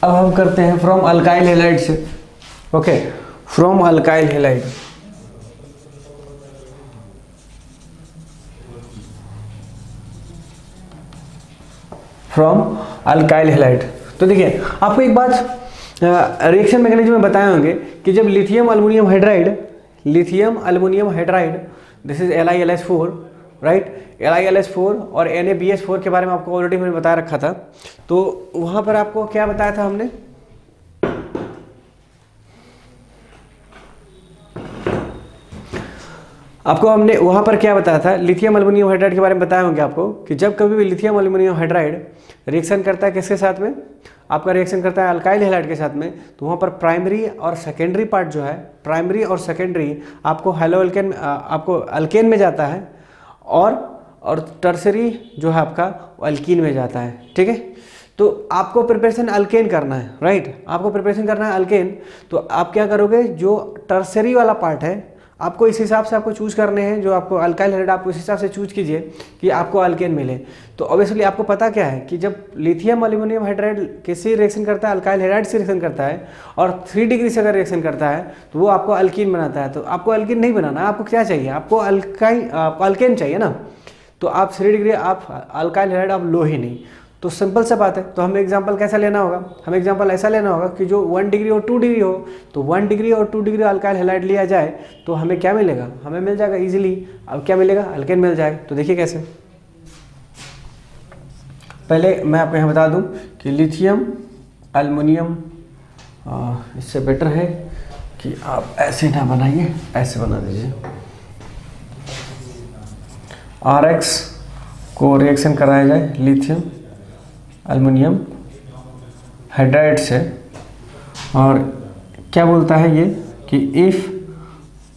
अब हम करते हैं फ्रॉम अल्काइल हैलाइड से, okay, from alkyl halide. From alkyl halide. तो देखिए आपको एक बात रिएक्शन मैकेनिज्म में बताए होंगे कि जब lithium aluminium hydride this is LiLH4 right, LiLH4 और NaBH4 के बारे में आपको ऑलरेडी मैंने बता रखा था। तो वहाँ पर आपको क्या बताया था हमने, आपको हमने वहाँ पर क्या बताया था, लिथियम अल्युमिनियम हाइड्राइड के बारे में बताया होंगे आपको कि जब कभी भी लिथियम अल्युमिनियम हाइड्राइड रिएक्शन करता है किसके साथ में, आपका रिएक्शन करता है अल्काइल हैलाइड के साथ में, तो वहाँ पर प्राइमरी और सेकेंडरी पार्ट जो है, प्राइमरी और सेकेंडरी आपको हेलोअल्केन आपको अल्केन में जाता है और टर्सरी जो है आपका अल्कीन में जाता है। ठीक है, तो आपको प्रिपरेशन अल्केन करना है राइट, आपको प्रिपरेशन करना है अल्केन। तो आप क्या करोगे, जो टर्सरी वाला पार्ट है आपको इस हिसाब से आपको चूज करने हैं, जो आपको अल्काइल हैलाइड आप उस हिसाब से चूज कीजिए कि आपको अल्केन मिले। तो ऑब्वियसली आपको पता क्या है कि जब लिथियम अल्युमिनियम हाइड्राइड किससे रिएक्शन करता है, अल्काइल हैलाइड से रिएक्शन करता है और 3 डिग्री से अगर रिएक्शन करता है तो वो आपको अल्कीन बनाता है। तो आपको अल्कीन नहीं बनाना, आपको क्या चाहिए, आपको अल्केन चाहिए ना। तो आप 3 डिग्री आप अल्काइल हैलाइड आप लो ही नहीं। तो सिंपल सा बात है। तो हमें एग्जांपल कैसा लेना होगा, हमें एग्जांपल ऐसा लेना होगा कि जो 1 डिग्री और 2 डिग्री हो, तो 1 डिग्री और 2 डिग्री अल्काइल हैलाइड लिया जाए तो हमें क्या मिलेगा, हमें मिल जाएगा इजीली। अब क्या मिलेगा, अल्केन मिल जाएगा। तो देखिए कैसे, पहले मैं आपको यहाँ बता दूँ कि लिथियम एल्युमिनियम, इससे बेटर है कि आप ऐसे ना बनाइए, ऐसे बना दीजिए। RX को रिएक्शन कराया जाए लिथियम एल्युमिनियम हाइड्राइड से, और क्या बोलता है ये कि इफ़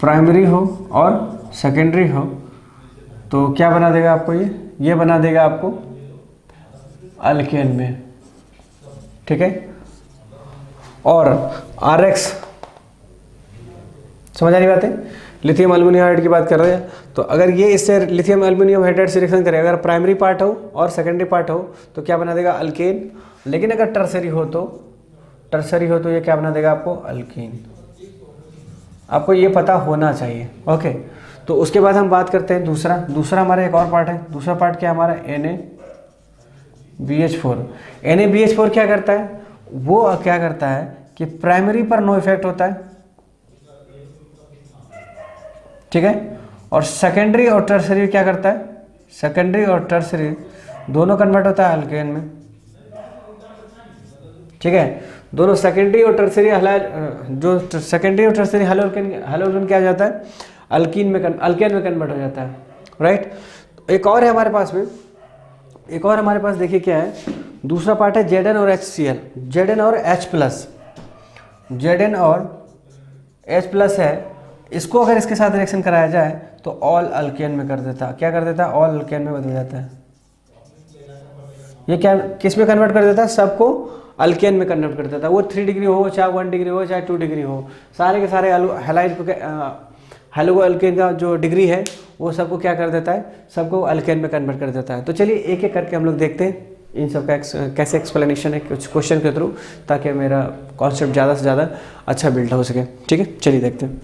प्राइमरी हो और सेकेंडरी हो तो क्या बना देगा आपको, ये बना देगा आपको अल्केन में। ठीक है, और RX समझ आ रही बात है, लिथियम एल्युमिनियम हाइड्राइड की बात कर रहे हैं। तो अगर ये इससे लिथियम एल्युमिनियम हाइड्राइड से रिएक्शन करे, अगर प्राइमरी पार्ट हो और सेकेंडरी पार्ट हो तो क्या बना देगा, अल्केन। लेकिन अगर टर्सरी हो तो ये क्या बना देगा आपको, अल्कीन। आपको ये पता होना चाहिए। ओके, तो उसके बाद हम बात करते हैं दूसरा हमारा एक और पार्ट है। दूसरा पार्ट क्या हमारा, NaBH4। NaBH4 क्या करता है, वो क्या करता है कि प्राइमरी पर नो इफेक्ट होता है। ठीक है, और सेकेंडरी और टर्सरी क्या करता है, सेकेंडरी और टर्सरी दोनों कन्वर्ट होता है अल्केन में। ठीक है, दोनों सेकेंडरी और टर्सरी जो सेकेंडरी और टर्सरी हेलोअल्केन क्या हो जाता है, अल्केन में कन्वर्ट हो जाता है राइट। एक और है हमारे पास में, एक और हमारे पास देखिए क्या है, दूसरा पार्ट है Zn और HCl, Zn और H+, Zn और H+ है। इसको अगर इसके साथ रिएक्शन कराया जाए तो ऑल अल्केन में कर देता, क्या कर देता है, ऑल अल्केन में बदल जाता है। ये क्या किस में कन्वर्ट कर देता है, सबको अल्केन में कन्वर्ट कर देता है। वो 3 डिग्री हो, चाहे 1 डिग्री हो, चाहे 2 डिग्री हो, सारे के सारे हैलाइड को हेलो अल्केन का जो डिग्री है वो सबको क्या कर देता है, सबको अल्केन में कन्वर्ट कर देता है। तो चलिए एक एक करके हम लोग देखते हैं इन सब का कैसे एक्सप्लेनेशन है कुछ क्वेश्चन के थ्रू, ताकि मेरा कॉन्सेप्ट ज़्यादा से ज़्यादा अच्छा बिल्ड हो सके। ठीक है, चलिए देखते हैं।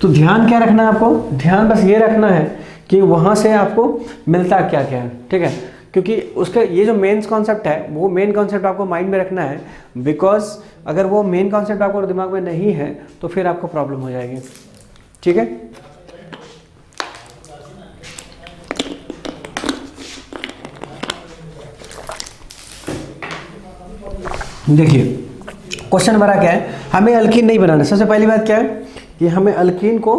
तो ध्यान क्या रखना है आपको, ध्यान बस ये रखना है कि वहाँ से आपको मिलता क्या क्या है। ठीक है, क्योंकि उसका ये जो मेन कॉन्सेप्ट है वो मेन कॉन्सेप्ट आपको माइंड में रखना है, बिकॉज अगर वो मेन कॉन्सेप्ट आपको दिमाग में नहीं है तो फिर आपको प्रॉब्लम हो जाएगी। ठीक है, देखिए क्वेश्चन हमारा क्या है, हमें अल्कीन नहीं बनाना। सबसे पहली बात क्या है कि हमें अल्कीन को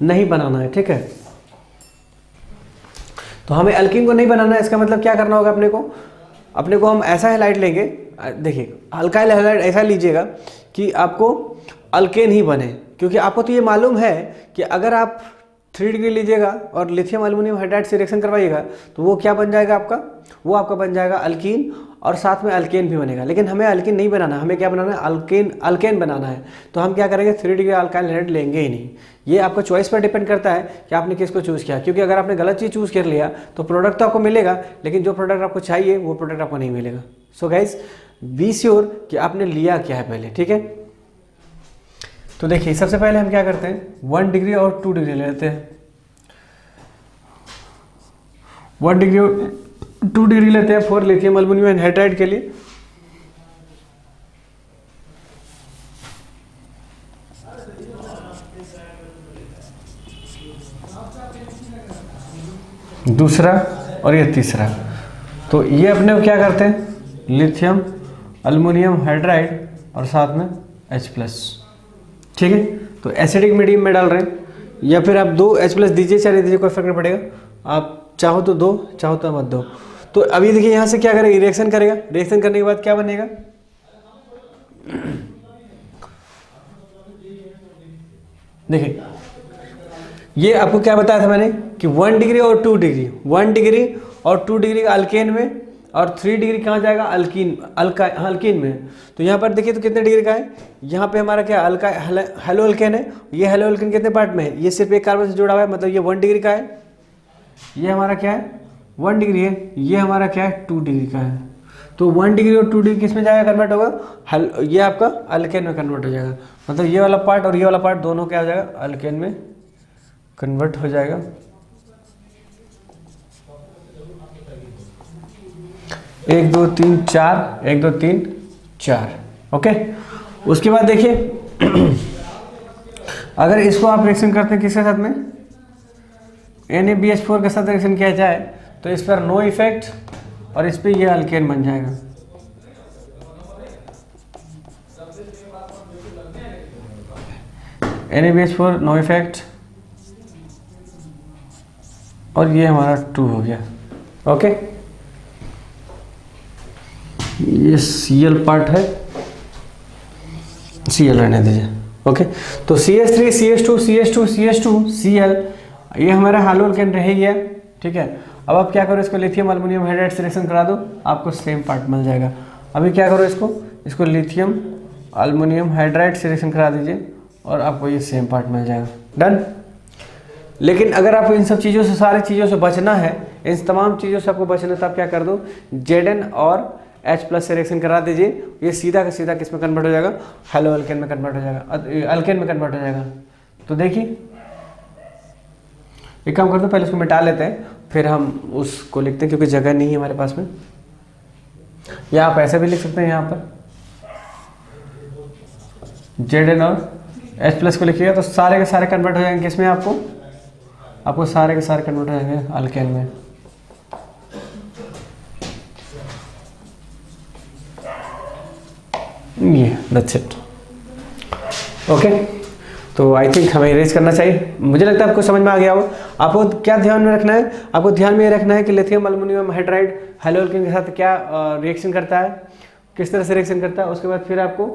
नहीं बनाना है। ठीक है, तो हमें अल्कीन को नहीं बनाना है, इसका मतलब क्या करना होगा अपने को हम ऐसा हैलाइड लेंगे। देखिए अल्काइल हैलाइड ऐसा लीजिएगा कि आपको अल्केन ही बने, क्योंकि आपको तो ये मालूम है कि अगर आप 3 डिग्री लीजिएगा और लिथियम एल्युमिनियम हाइड्राइड से रिएक्शन करवाइएगा तो वो क्या बन जाएगा आपका, वो आपका बन जाएगा अल्कीन और साथ में अल्केन भी बनेगा। लेकिन हमें अल्कीन नहीं बनाना, हमें क्या बनाना है, अल्केन बनाना है। तो हम क्या करेंगे, 3 डिग्री अल्काइल हैलाइड लेंगे ही नहीं। ये आपको चॉइस पर डिपेंड करता है कि आपने किसको चूज़ किया, क्योंकि अगर आपने गलत चीज़ चूज़ कर लिया तो प्रोडक्ट तो आपको मिलेगा, लेकिन जो प्रोडक्ट आपको चाहिए वो प्रोडक्ट आपको नहीं मिलेगा। सो गाइज बी श्योर कि आपने लिया क्या है पहले, ठीक है। तो देखिए सबसे पहले हम क्या करते हैं, 1 डिग्री और 2 डिग्री ले लेते हैं। 1 डिग्री और 2 डिग्री लेते हैं फॉर लिथियम एल्युमिनियम एनहाइड्राइड के लिए। दूसरा और ये तीसरा। तो ये अपने को क्या करते हैं, लिथियम एल्युमिनियम हाइड्राइड और साथ में H+, ठीक है। तो एसिडिक मीडियम में डाल रहे हैं, या फिर आप 2 H+ दीजिए चाहे दीजिए, कोई फर्क नहीं पड़ेगा, आप चाहो तो दो चाहो तो मत दो। तो अभी देखिए यहाँ से क्या करेगा, रिएक्शन करेगा, रिएक्शन करने के बाद क्या बनेगा, देखिए ये आपको क्या बताया था मैंने कि 1 डिग्री और 2 डिग्री, 1 डिग्री और 2 डिग्री अल्केन में, और 3 डिग्री कहाँ जाएगा, अल्कीन में। तो यहाँ पर देखिए तो कितने डिग्री का है, यहाँ पे हमारा क्या हेलो अल्केन है, ये हेलो अल्केन कितने पार्ट में है, ये सिर्फ एक कार्बन से जुड़ा हुआ है, मतलब ये 1 डिग्री का है, ये हमारा क्या है 1 डिग्री है, ये हमारा क्या है 2 डिग्री का है। तो 1 डिग्री और 2 डिग्री किस में जाएगा, कन्वर्ट होगा, ये आपका अल्केन में कन्वर्ट हो जाएगा, मतलब ये वाला पार्ट और ये वाला पार्ट दोनों क्या हो जाएगा, अल्केन में कन्वर्ट हो जाएगा। एक दो तीन चार, 1 2 3 4, ओके। उसके बाद देखिए अगर इसको आप रिएक्शन करते हैं किसके साथ में, NaBH4 के साथ रिएक्शन किया जाए तो इस पर नो इफेक्ट, और इस पर यह अल्केन बन जाएगा। NaBH4 नो इफेक्ट, और ये हमारा 2 हो गया, ओके। ये Cl पार्ट है, Cl रहने दीजिए, ओके। तो CH3 CH2 CH2 CH2 Cl, ये हमारा हेलो अल्केन रह गया, ठीक है। अब आप क्या करो, इसको लिथियम एल्युमिनियम हाइड्राइड से रिएक्शन करा दो, आपको सेम पार्ट मिल जाएगा। अभी क्या करो, इसको लिथियम एल्युमिनियम हाइड्राइड से रिएक्शन करा दीजिए और आपको ये सेम पार्ट मिल जाएगा, डन। लेकिन अगर आपको इन सब चीज़ों से, सारी चीज़ों से बचना है, इन तमाम चीज़ों से आपको बचना है, तो आप क्या कर दो, Zn और H+ से रिएक्शन करा दीजिए, ये सीधा का सीधा किस में कन्वर्ट हो जाएगा, हेलो अल्केन में कन्वर्ट हो जाएगा, अल्केन में कन्वर्ट हो जाएगा। तो देखिए एक काम करते हैं, पहले इसको मिटा लेते हैं, फिर हम उसको लिखते हैं, क्योंकि जगह नहीं है हमारे पास में। या आप ऐसे भी लिख सकते हैं, यहाँ पर Zn और H+ को लिखिएगा तो सारे के सारे कन्वर्ट हो जाएंगे किसमें, आपको सारे के सारे कन्वर्ट हो जाएंगे अल्केन में। ये दैट्स इट, ओके। तो आई थिंक हमें इरेज करना चाहिए, मुझे लगता है आपको समझ में आ गया हो। आपको क्या ध्यान में रखना है, आपको ध्यान में ये रखना है कि lithium aluminium hydride hello alkane के साथ क्या रिएक्शन करता है, किस तरह से रिएक्शन करता है। उसके बाद फिर आपको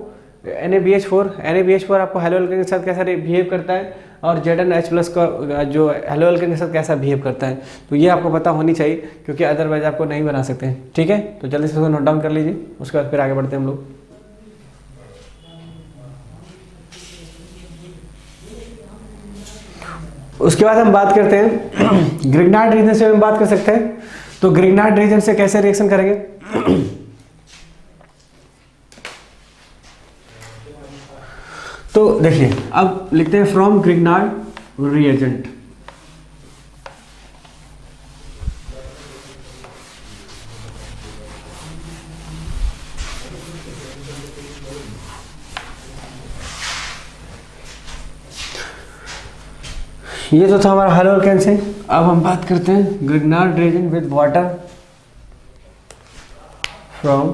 NaBH4 आपको हेलो अल्केन के साथ कैसा बिहेव करता है, और Zn H+ का जो हेलो अल्केन के साथ कैसा बिहेव करता है। तो ये आपको पता होनी चाहिए, क्योंकि अदरवाइज आपको नहीं बना सकते हैं, ठीक है। तो जल्दी से उसको नोट डाउन कर लीजिए, उसके बाद फिर आगे बढ़ते हैं हम लोग। उसके बाद हम बात करते हैं ग्रिग्नार्ड रीजन से हम बात कर सकते हैं। तो ग्रिग्नार्ड रीजन से कैसे रिएक्शन करेंगे, तो देखिए अब लिखते हैं फ्रॉम ग्रिग्नार्ड रिएजेंट। ये तो था हमारा हेलो अल्केन से। अब हम बात करते हैं Grignard reagent with water from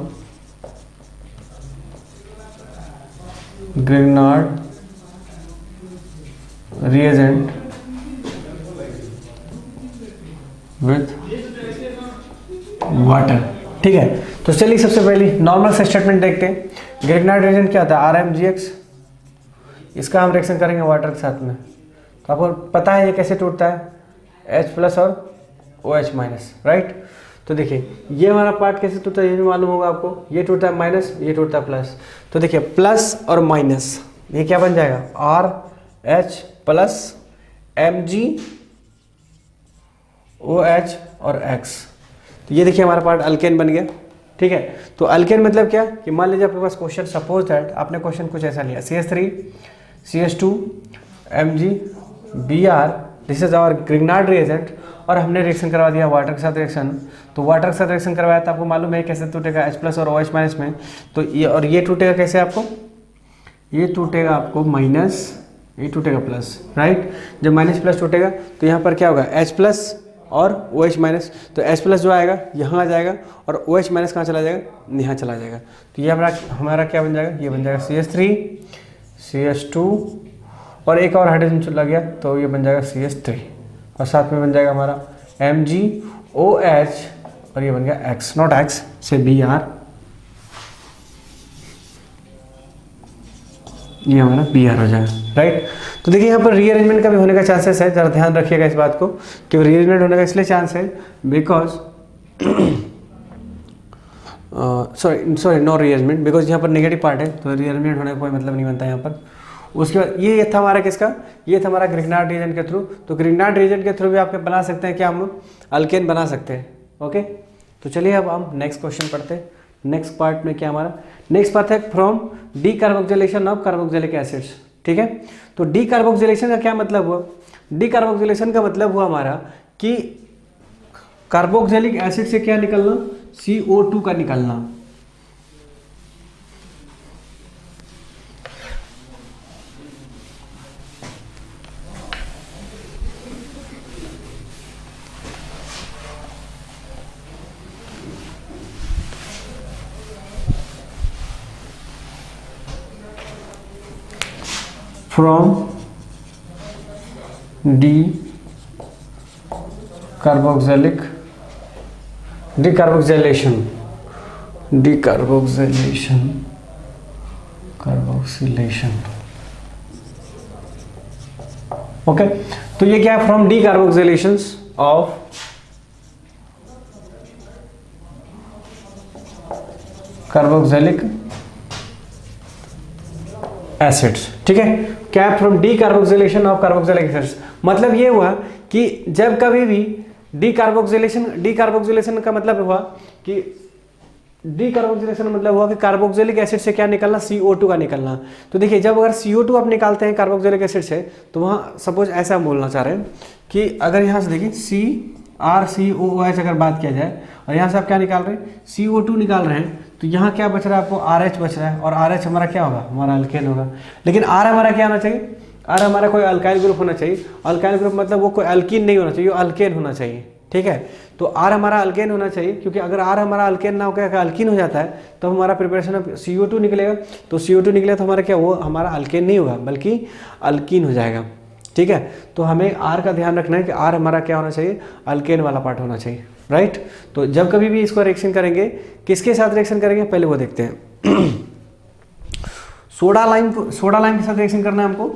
Grignard reagent with water, ठीक है। तो चलिए सबसे पहले नॉर्मल से स्टेटमेंट देखते हैं। ग्रिग्नार्ड रिएजेंट क्या होता है, RmGX, इसका हम रिएक्शन करेंगे वाटर के साथ में। तो आपको पता है ये कैसे टूटता है, H+ और OH-, राइट। तो देखिए ये हमारा पार्ट कैसे टूटता है, ये भी मालूम होगा आपको, ये टूटता है माइनस, ये टूटता है प्लस। तो देखिए प्लस और माइनस ये क्या बन जाएगा, RH+ Mg OH और X। तो ये देखिए हमारा पार्ट अल्केन बन गया, ठीक है। तो अल्केन मतलब क्या कि मान लीजिए आपके पास क्वेश्चन, सपोज दैट आपने क्वेश्चन कुछ ऐसा लिया, CH3 CH2 MgBr, this is our Grignard reagent, और हमने रिएक्शन करवा दिया वाटर के साथ रिएक्शन। तो वाटर के साथ रिएक्शन करवाया तो आपको मालूम है कैसे टूटेगा, H+ और OH- में। तो ये और ये टूटेगा कैसे, आपको ये टूटेगा आपको माइनस, ये टूटेगा प्लस, राइट। जब माइनस प्लस टूटेगा तो यहाँ पर क्या होगा, H+ और OH-। तो H+ जो आएगा यहाँ आ जाएगा और OH- कहाँ चला जाएगा, यहाँ चला जाएगा। तो ये हमारा क्या बन जाएगा, ये बन जाएगा CH3 CH2 और एक और हाइड्रोजन चला गया तो ये बन जाएगा CH3, और साथ में बन जाएगा हमारा MgOH, और ये बन गया X, नॉट X से Br, ये हमारा Br हो जाएगा, राइट। तो देखिए यहाँ पर रीअरेंजमेंट का भी होने का चांसेस है, जरा ध्यान रखिएगा इस बात को कि रीअरेंजमेंट होने का इसलिए चांस है because sorry no rearrangement, because यहाँ पर नेगेटिव पार्ट है तो रीअरेंजमेंट होने का कोई मतलब नहीं बनता यहाँ पर। उसके बाद ये था हमारा किसका, ये था हमारा ग्रिग्नार्ड रीजन के थ्रू। तो ग्रिग्नार्ड रीजन के थ्रू भी आपके बना सकते हैं क्या, हम अल्केन बना सकते हैं। ओके, तो चलिए अब हम नेक्स्ट क्वेश्चन पढ़ते हैं। नेक्स्ट पार्ट में क्या हमारा नेक्स्ट पार्ट है from decarboxylation of carboxylic acids, ठीक है। तो डीकार्बोक्सिलेशन का क्या मतलब हुआ, डीकार्बोक्सिलेशन का मतलब हुआ हमारा कि कार्बोक्सिलिक एसिड से क्या निकलना, CO2 का निकलना। From decarboxylation okay. तो ये क्या है, from decarboxylation of carboxylic acids, ठीक है। क्या from decarboxylation of carboxylic acids, मतलब ये हुआ कि जब कभी भी डीकार्बोक्सिलेशन का मतलब हुआ कि डीकार्बोक्सिलेशन मतलब हुआ कि कार्बोक्सिलिक एसिड से क्या निकलना, CO2 का निकलना। तो देखिए जब अगर CO2 आप निकालते हैं कार्बोक्सिलिक एसिड से, तो वहाँ सपोज ऐसा हम बोलना चाह रहे हैं कि अगर यहाँ से देखिए CrCOOH अगर बात किया जाए और यहाँ से आप क्या निकाल रहे हैं, CO2 निकाल रहे हैं, तो यहाँ क्या बच रहा है आपको, RH बच रहा है, और RH हमारा क्या होगा, हमारा अल्केन होगा। लेकिन R हमारा क्या होना चाहिए, R हमारा कोई अल्काइल ग्रुप होना चाहिए। अल्काइल ग्रुप मतलब वो कोई अल्कीन नहीं होना चाहिए, वो अल्केन होना चाहिए, ठीक है। तो R हमारा अल्केन होना चाहिए, क्योंकि अगर R हमारा अल्केन ना होकर अल्कीन हो जाता है तो हमारा प्रिपरेशन ऑफ CO2 निकलेगा। तो CO2 निकलेगा तो हमारा क्या, वो हमारा अल्केन नहीं होगा बल्कि अल्कीन हो जाएगा, ठीक है। तो हमें R का ध्यान रखना है कि R हमारा क्या होना चाहिए, अल्केन वाला पार्ट होना चाहिए, राइट। तो जब कभी भी इसको रिएक्शन करेंगे, किसके साथ रिएक्शन करेंगे पहले वो देखते हैं। सोडा लाइम के साथ रिएक्शन करना है हमको।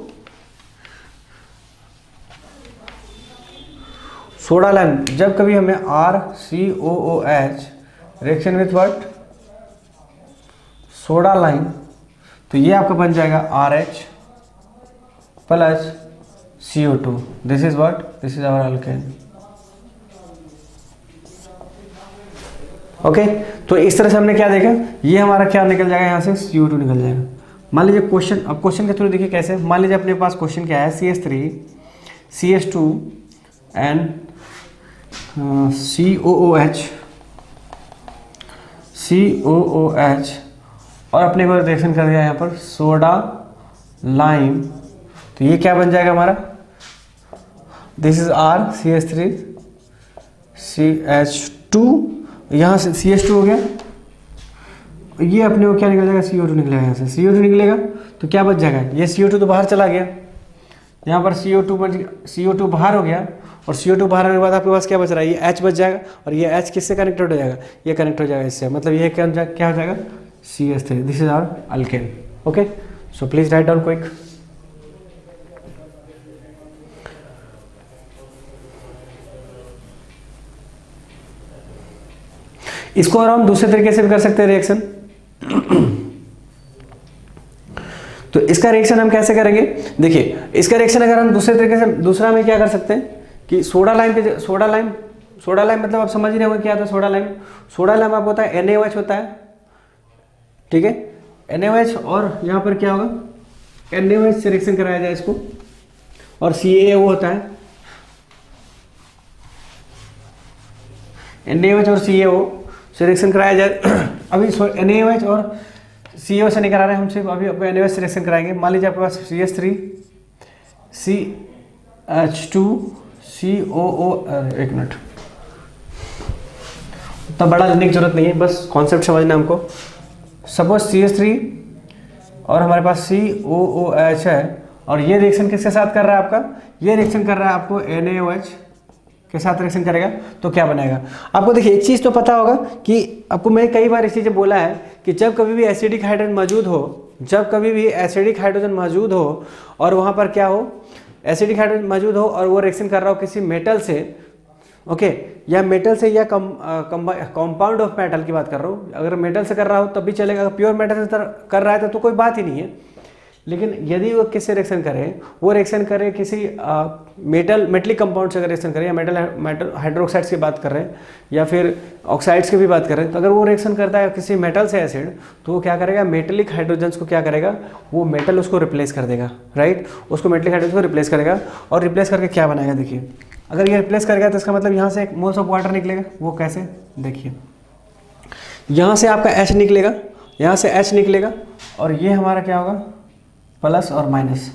सोडा लाइम, जब कभी हमें RCOOH reaction with what, soda lime, तो ये आपका बन जाएगा RH plus CO2, this is what, this is our alkane. Okay, तो इस तरह से हमने क्या देखा, ये हमारा क्या निकल जाएगा, यहाँ से CO2 निकल जाएगा। मान लीजिए क्वेश्चन, अब क्वेश्चन के थ्रू देखिए कैसे। मान लीजिए अपने पास क्वेश्चन क्या है, CH3 CH2 एंड COOH और अपने को रिएक्शन कर दिया यहाँ पर सोडा लाइम, तो ये क्या बन जाएगा हमारा, दिस इज CH3 CH2, यहाँ से CH2 हो गया, ये अपने को क्या निकल जाएगा, CO2 निकलेगा। यहाँ से CO2 निकलेगा तो क्या बच जाएगा, ये CO2 तो बाहर चला गया, यहाँ पर CO2 बाहर हो गया, और CO2 बाहर आने के बाद आपके पास क्या बच रहा है, ये H बच जाएगा, और ये H किससे कनेक्टेड हो जाएगा, ये कनेक्ट हो जाएगा इससे, मतलब ये क्या हो जाएगा, CH3, this is our alkane. Okay, so please write down quick. इसको और हम दूसरे तरीके से भी कर सकते हैं रिएक्शन। तो इसका रिएक्शन हम कैसे करेंगे, देखिए इसका रिएक्शन अगर हम दूसरे तरीके से, दूसरा में क्या कर सकते हैं कि सोडा लाइम सोडा लाइम मतलब आप समझ ही रहे होंगे क्या होता है सोडा लाइम। सोडा लाइम आपको होता है NaOH होता है, ठीक है, NaOH, और यहाँ पर क्या होगा NaOH से रिएक्शन कराया जाए इसको, और CaO होता है, NaOH और CaO से रिएक्शन कराया जाए। अभी NaOH और CaO से नहीं करा रहे हैं हम, सिर्फ अभी आपको NaOH से रिएक्शन कराएंगे। मान लीजिए आपके पास CH3 CH2 COO, एक मिनट, तब बड़ा लिखने की जरूरत नहीं है, बस कॉन्सेप्ट समझना हमको। सपोज CH3 और हमारे पास COOH है, और ये रिएक्शन किसके साथ कर रहा है आपका, ये रिएक्शन कर रहा है आपको NaOH के साथ रिएक्शन करेगा, तो क्या बनाएगा आपको देखिए। एक चीज़ तो पता होगा कि आपको मैं कई बार इस चीज़ बोला है कि जब कभी भी एसिडिक हाइड्रोजन मौजूद हो, जब कभी भी एसिडिक हाइड्रोजन मौजूद हो और वहाँ पर क्या हो, एसिडिक हाइड्रोजन मौजूद हो और वो रिएक्शन कर रहा हो किसी मेटल से, ओके, या मेटल से, या कंपाउंड ऑफ मेटल की बात कर रहा हूँ, अगर मेटल से कर रहा हो तब भी चलेगा, अगर प्योर मेटल से कर रहा है तो कोई बात ही नहीं है। लेकिन यदि वो किससे रिएक्शन करे, वो रिएक्शन करे किसी मेटलिक कंपाउंड से अगर रिएक्शन करे, या मेटल हाइड्रोक्साइड्स की बात कर रहे हैं, या फिर ऑक्साइड्स की भी बात कर रहे हैं, तो अगर वो रिएक्शन करता है किसी मेटल से एसिड, तो वो क्या करेगा, मेटलिक हाइड्रोजन्स को क्या करेगा, वो मेटल उसको रिप्लेस कर देगा, राइट, उसको मेटलिक हाइड्रोजन को रिप्लेस करेगा। और रिप्लेस करके क्या बनाएगा, देखिए, अगर ये रिप्लेस करेगा तो इसका मतलब यहाँ से एक मोल्स ऑफ वाटर निकलेगा। वो कैसे, देखिए, यहाँ से आपका H निकलेगा, यहाँ से H निकलेगा, और ये हमारा क्या होगा, प्लस और माइनस।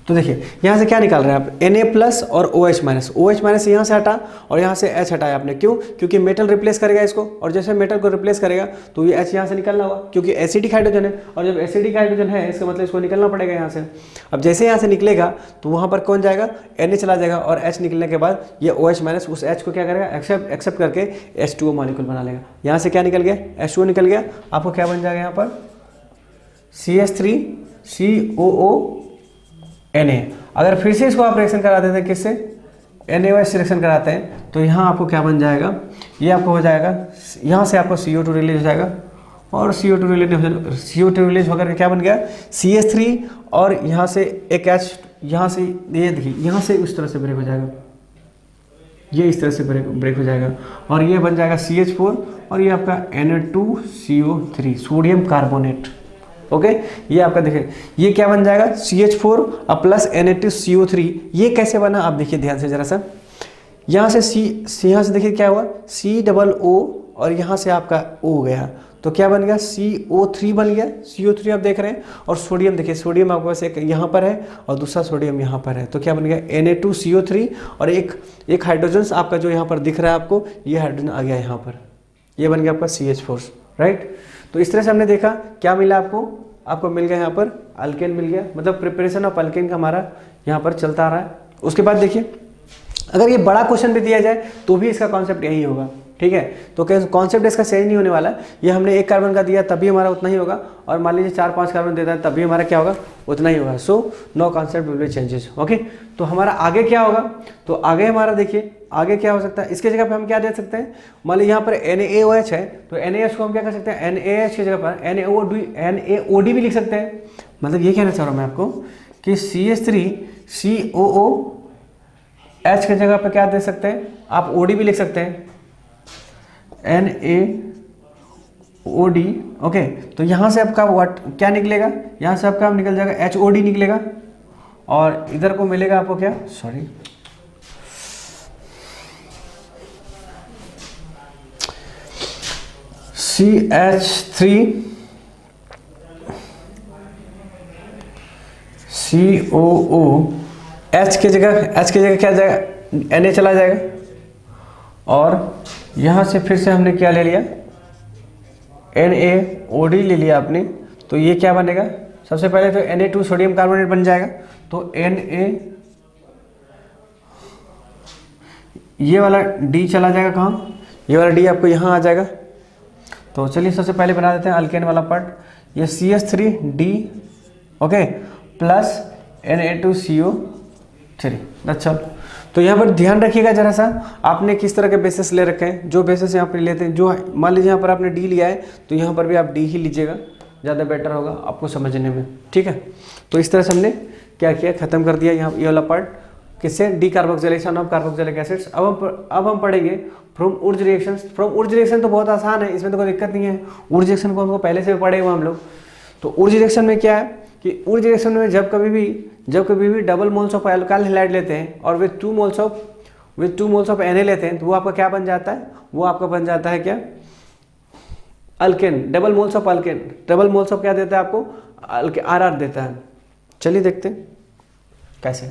तो देखिए यहाँ से क्या निकाल रहे हैं आप, Na प्लस और OH माइनस। OH माइनस यहाँ से हटा और यहाँ से H हटाया आपने, क्यों, क्योंकि मेटल रिप्लेस करेगा इसको, और जैसे मेटल को रिप्लेस करेगा तो ये H यहाँ से निकलना होगा, क्योंकि एसिडिक हाइड्रोजन है, और जब एसिडिक हाइड्रोजन है इसका मतलब इसको निकलना पड़ेगा यहाँ से। अब जैसे यहाँ से निकलेगा तो वहाँ पर कौन जाएगा, Na चला जाएगा, और H निकलने के बाद ये OH माइनस उस H को क्या करेगा, एक्सेप्ट करके H2O मॉलिक्यूल बना लेगा। यहाँ से क्या निकल गया, H2O निकल गया, आपको क्या बन जाएगा यहाँ पर, CH3 COO Na। अगर फिर से इसको आप रिएक्शन करा देते हैं किससे, NaOH से रिएक्शन कराते हैं, तो यहाँ आपको क्या बन जाएगा, ये आपको हो जाएगा, यहाँ से आपको CO2 रिलीज हो जाएगा, और CO2 रिलीज होकर के क्या बन गया, CH3, और यहाँ से एक H, यहाँ से ये देखिए, यहाँ से उस तरह से ब्रेक हो जाएगा, ये इस तरह से ब्रेक हो जाएगा, और ये बन जाएगा CH4, और ये आपका Na2CO3 सोडियम कार्बोनेट। ओके, ये आपका देखिए ये क्या बन जाएगा, CH4 प्लस Na2CO3। ये कैसे बना आप देखिए ध्यान से जरा सा, यहाँ से यहाँ से देखिए क्या हुआ, COO, और यहाँ से आपका O गया, तो क्या बन गया, CO3 बन गया, CO3 आप देख रहे हैं, और सोडियम देखिए, सोडियम आपके पास एक यहाँ पर है और दूसरा सोडियम यहाँ पर है, तो क्या बन गया, Na2CO3, और एक हाइड्रोजन आपका जो यहाँ पर दिख रहा है आपको, ये हाइड्रोजन आ गया यहाँ पर, ये बन गया आपका CH4, राइट। तो इस तरह से हमने देखा क्या मिला आपको मिल गया यहाँ पर अल्केन मिल गया, मतलब प्रिपरेशन ऑफ अल्केन का हमारा यहाँ पर चलता आ रहा है। उसके बाद देखिए अगर ये बड़ा क्वेश्चन भी दिया जाए तो भी इसका कॉन्सेप्ट यही होगा, ठीक है। तो कॉन्सेप्ट इसका चेंज नहीं होने वाला है, ये हमने 1 कार्बन का दिया तभी हमारा उतना ही होगा, और मान लीजिए 4-5 कार्बन देता है तभी हमारा क्या होगा, उतना ही होगा। So no concept will be changes, okay. तो हमारा आगे क्या होगा, तो आगे हमारा देखिए आगे क्या हो सकता है, इसके जगह पे हम क्या दे सकते हैं, मान लीजिए यहाँ पर NaOH है, तो NaOH को हम क्या कर सकते हैं, NaOH की जगह पर NaOD भी लिख सकते हैं। मतलब ये कहना चाह रहा हूँ मैं आपको कि CH3 COOH की जगह पर क्या दे सकते हैं, आप OD भी लिख सकते हैं, NaOD, ओके। तो यहाँ से आपका क्या निकलेगा, यहाँ से आपका निकल जाएगा HOD निकलेगा, और इधर को मिलेगा आपको क्या, सॉरी CH3 COOH की जगह क्या जाएगा, Na चला जाएगा, और यहाँ से फिर से हमने क्या ले लिया, NaOD ले लिया आपने, तो ये क्या बनेगा, सबसे पहले तो Na2 सोडियम कार्बोनेट बन जाएगा, तो ये वाला D चला जाएगा कहाँ, ये वाला D आपको यहाँ आ जाएगा। तो चलिए सबसे पहले बना देते हैं अल्केन वाला पार्ट, ये CH3D, ओके, प्लस Na2CO3, अच्छा। तो यहाँ पर ध्यान रखिएगा जरा सा, आपने किस तरह के बेसिस ले रखे हैं, जो बेसिस यहाँ पर लेते हैं, जो मान लीजिए यहाँ पर आपने D लिया है तो यहाँ पर भी आप D ही लीजिएगा, ज़्यादा बेटर होगा आपको समझने में, ठीक है। तो इस तरह से हमने क्या किया, ख़त्म कर दिया यहाँ ये वाला पार्ट। किससे, डीकार्बोक्सिलेशन ऑफ कार्बोक्सिलिक एसिड्स। अब हम पढ़ेंगे from Urja reactions. From Urja reaction तो बहुत आसान है, इसमें तो कोई दिक्कत नहीं है। उर्ज रिएक्शन को हमको पहले से भी पढ़े हुए हम लोग। तो उर्ज रिएक्शन में क्या है कि उर्ज रिएक्शन में जब कभी भी double moles of alkyl halide लेते हैं और विद 2 मोल्स ऑफ Na लेते हैं, तो वो आपका क्या बन जाता है, वो आपका बन जाता है क्या, alkane. Double moles of alkane, double moles of क्या देता है आपको, RR देता है। चलिए देखते हैं कैसे।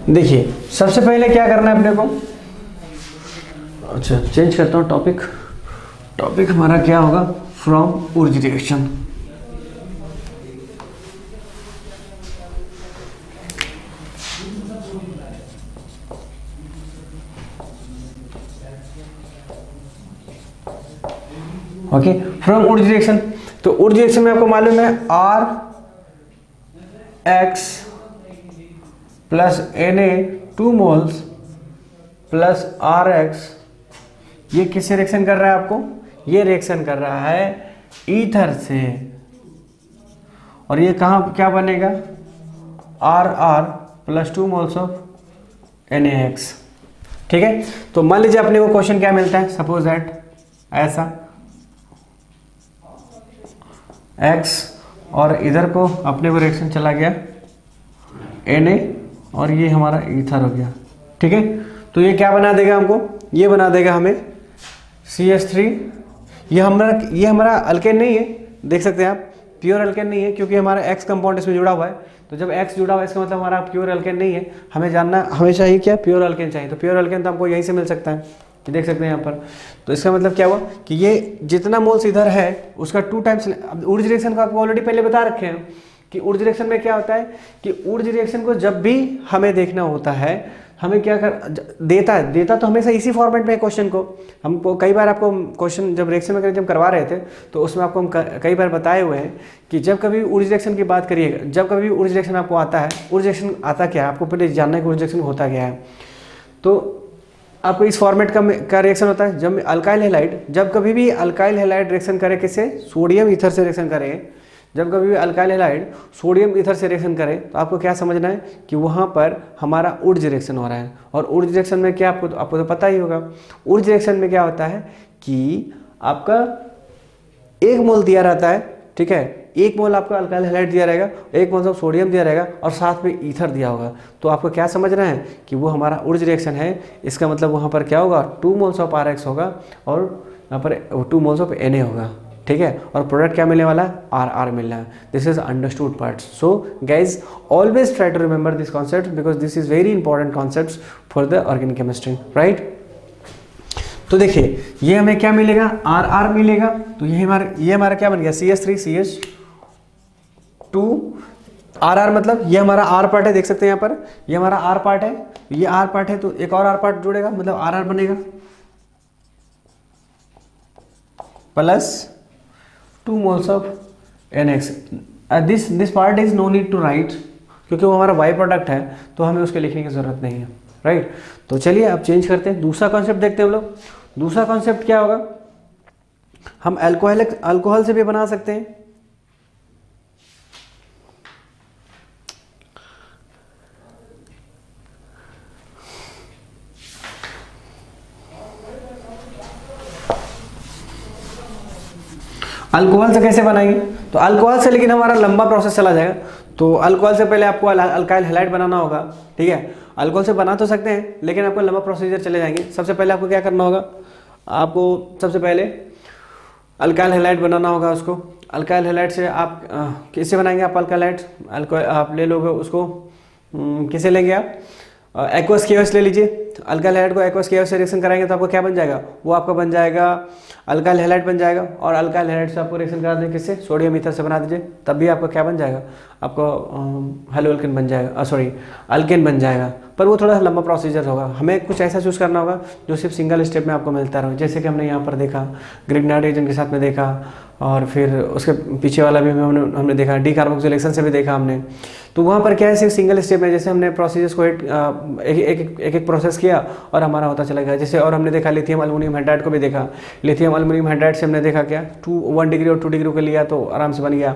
देखिए सबसे पहले क्या करना है अपने को, अच्छा चेंज करता हूँ टॉपिक हमारा क्या होगा, from Urja reaction. Okay, from Urja reaction. तो उर्ज रिएक्शन में आपको मालूम है RX plus Na 2 moles plus RX, ये किससे रिएक्शन कर रहा है आपको, ये रिएक्शन कर रहा है ईथर से, और ये कहाँ क्या बनेगा, RR plus 2 moles of NaX। ठीक है, तो मान लीजिए अपने को क्वेश्चन क्या मिलता है, सपोज दैट ऐसा X और इधर को अपने को रिएक्शन चला गया Na और ये हमारा ईथर हो गया। ठीक है, तो ये क्या बना देगा हमको, ये बना देगा हमें CH3। ये हमारा अल्केन नहीं है, देख सकते हैं आप, प्योर अल्केन नहीं है क्योंकि हमारा X कंपाउंड इसमें जुड़ा हुआ है। तो जब X जुड़ा हुआ है इसका मतलब हमारा प्योर अल्केन नहीं है। हमें जानना हमेशा ही क्या, प्योर अल्केन चाहिए। तो प्योर अल्केन तो हमको यहीं से मिल सकता है, ये देख सकते हैं यहाँ पर। तो इसका मतलब क्या हुआ कि ये जितना मोल्स इधर है उसका 2 टाइम्स। उर्ज रिएक्शन का आपको ऑलरेडी पहले बता रखे हैं कि उर्ज रिएक्शन में क्या होता है कि उर्ज रिएक्शन को जब भी हमें देखना होता है, हमें क्या कर देता तो हमेशा इसी फॉर्मेट में क्वेश्चन को। हमको कई बार आपको क्वेश्चन जब रिएक्शन वगैरह जब करवा रहे थे तो उसमें आपको हम कई बार बताए हुए हैं कि जब कभी उर्ज रिएक्शन की बात करिएगा, जब कभी उर्ज रिएक्शन आपको आता है, उर्ज रिएक्शन आता क्या है आपको पहले जानना है कि उर्ज रिएक्शन होता क्या है। तो आपको इस फॉर्मेट का रिएक्शन होता है जब अल्काइल हैलाइड, जब कभी भी अल्काइल हैलाइड रिएक्शन करे किससे, सोडियम ईथर से रिएक्शन करे, जब कभी भी अल्काइल हैलाइड सोडियम ईथर से रिएक्शन करे तो आपको क्या समझना है कि वहाँ पर हमारा उर्ज रिएक्शन हो रहा है। और उर्ज रिएक्शन में क्या, आपको तो पता ही होगा, उर्ज रिएक्शन में क्या होता है कि आपका 1 मोल दिया रहता है, ठीक है, 1 मोल आपका अल्काइल हैलाइड दिया रहेगा, 1 मोल ऑफ सोडियम दिया रहेगा और साथ में ईथर दिया होगा। तो आपको क्या समझना है कि वो हमारा उर्ज रिएक्शन है। इसका मतलब वहाँ पर क्या होगा, 2 मोल्स ऑफ RX होगा और यहाँ पर 2 मोल्स ऑफ Na होगा। ठीक है, और प्रोडक्ट क्या मिलने वाला है, RR मिलना है। This is understood part. So guys always try to remember this concept because this is very important concept for the organic chemistry, right. तो देखिए ये हमें क्या मिलेगा, RR मिलेगा। तो ये हमारा क्या बन गया, CH3 CH2 RR, मतलब ये हमारा R पार्ट है, देख सकते हैं यहाँ पर, ये हमारा R पार्ट है, ये R पार्ट है, तो एक और R पार्ट जुड़ेगा, मतलब RR बनेगा plus 2 moles of NX। This part is no need to write क्योंकि वो हमारा बाई प्रोडक्ट है, तो हमें उसके लिखने की जरूरत नहीं है, राइट। तो चलिए अब चेंज करते हैं, दूसरा कॉन्सेप्ट देखते हैं हम लोग। दूसरा कॉन्सेप्ट क्या होगा, हम अल्कोहल से भी बना सकते हैं। अल्कोहल से कैसे बनाएंगे, तो अल्कोहल से लेकिन हमारा लंबा प्रोसेस चला जाएगा। तो अल्कोहल से पहले आपको अल्काइल हैलाइड बनाना होगा, ठीक है। अल्कोहल से बना तो सकते हैं लेकिन आपको लंबा प्रोसीजर चले जाएंगे। सबसे पहले आपको क्या करना होगा, आपको सबसे पहले अल्काइल हैलाइड बनाना होगा उसको। अल्काइल हैलाइड से आप किससे बनाएंगे, आप अल्काइल हैलाइड आप ले लोगे उसको, किसे लेंगे आप, एक्वस केओएस ले लीजिए। अल्काइल हैलाइड को एक्वस केओएस से रिएक्शन कराएंगे तो आपको क्या बन जाएगा, वो आपका बन जाएगा अल्काइल हैलाइड बन जाएगा, और अल्काइल हैलाइड से आपको रिएक्शन करा देंगे किससे, सोडियम ईथर से बना दीजिए, तब भी आपका क्या बन जाएगा, आपको हेलोअल्केन बन जाएगा, सॉरी अल्केन बन जाएगा। पर वो थोड़ा लंबा प्रोसीजर होगा, हमें कुछ ऐसा चूज़ करना होगा जो सिर्फ सिंगल स्टेप में आपको मिलता रहे, जैसे कि हमने यहाँ पर देखा ग्रिग्नार्ड एजेंट के साथ में देखा, और फिर उसके पीछे वाला भी हमने देखा डी कार्बोक्सिलेशन से भी देखा हमने। तो वहाँ पर क्या है, सिर्फ सिंगल स्टेप में जैसे हमने प्रोसीजर्स को एक प्रोसेस किया और हमारा होता चला गया। जैसे और हमने देखा लिथियम अल्मोनियम हाइड्राइड को भी देखा, लिथियम अल्मोनियम हाइड्राइड से हमने देखा क्या 1 डिग्री और 2 डिग्री को लिया तो आराम से बन गया।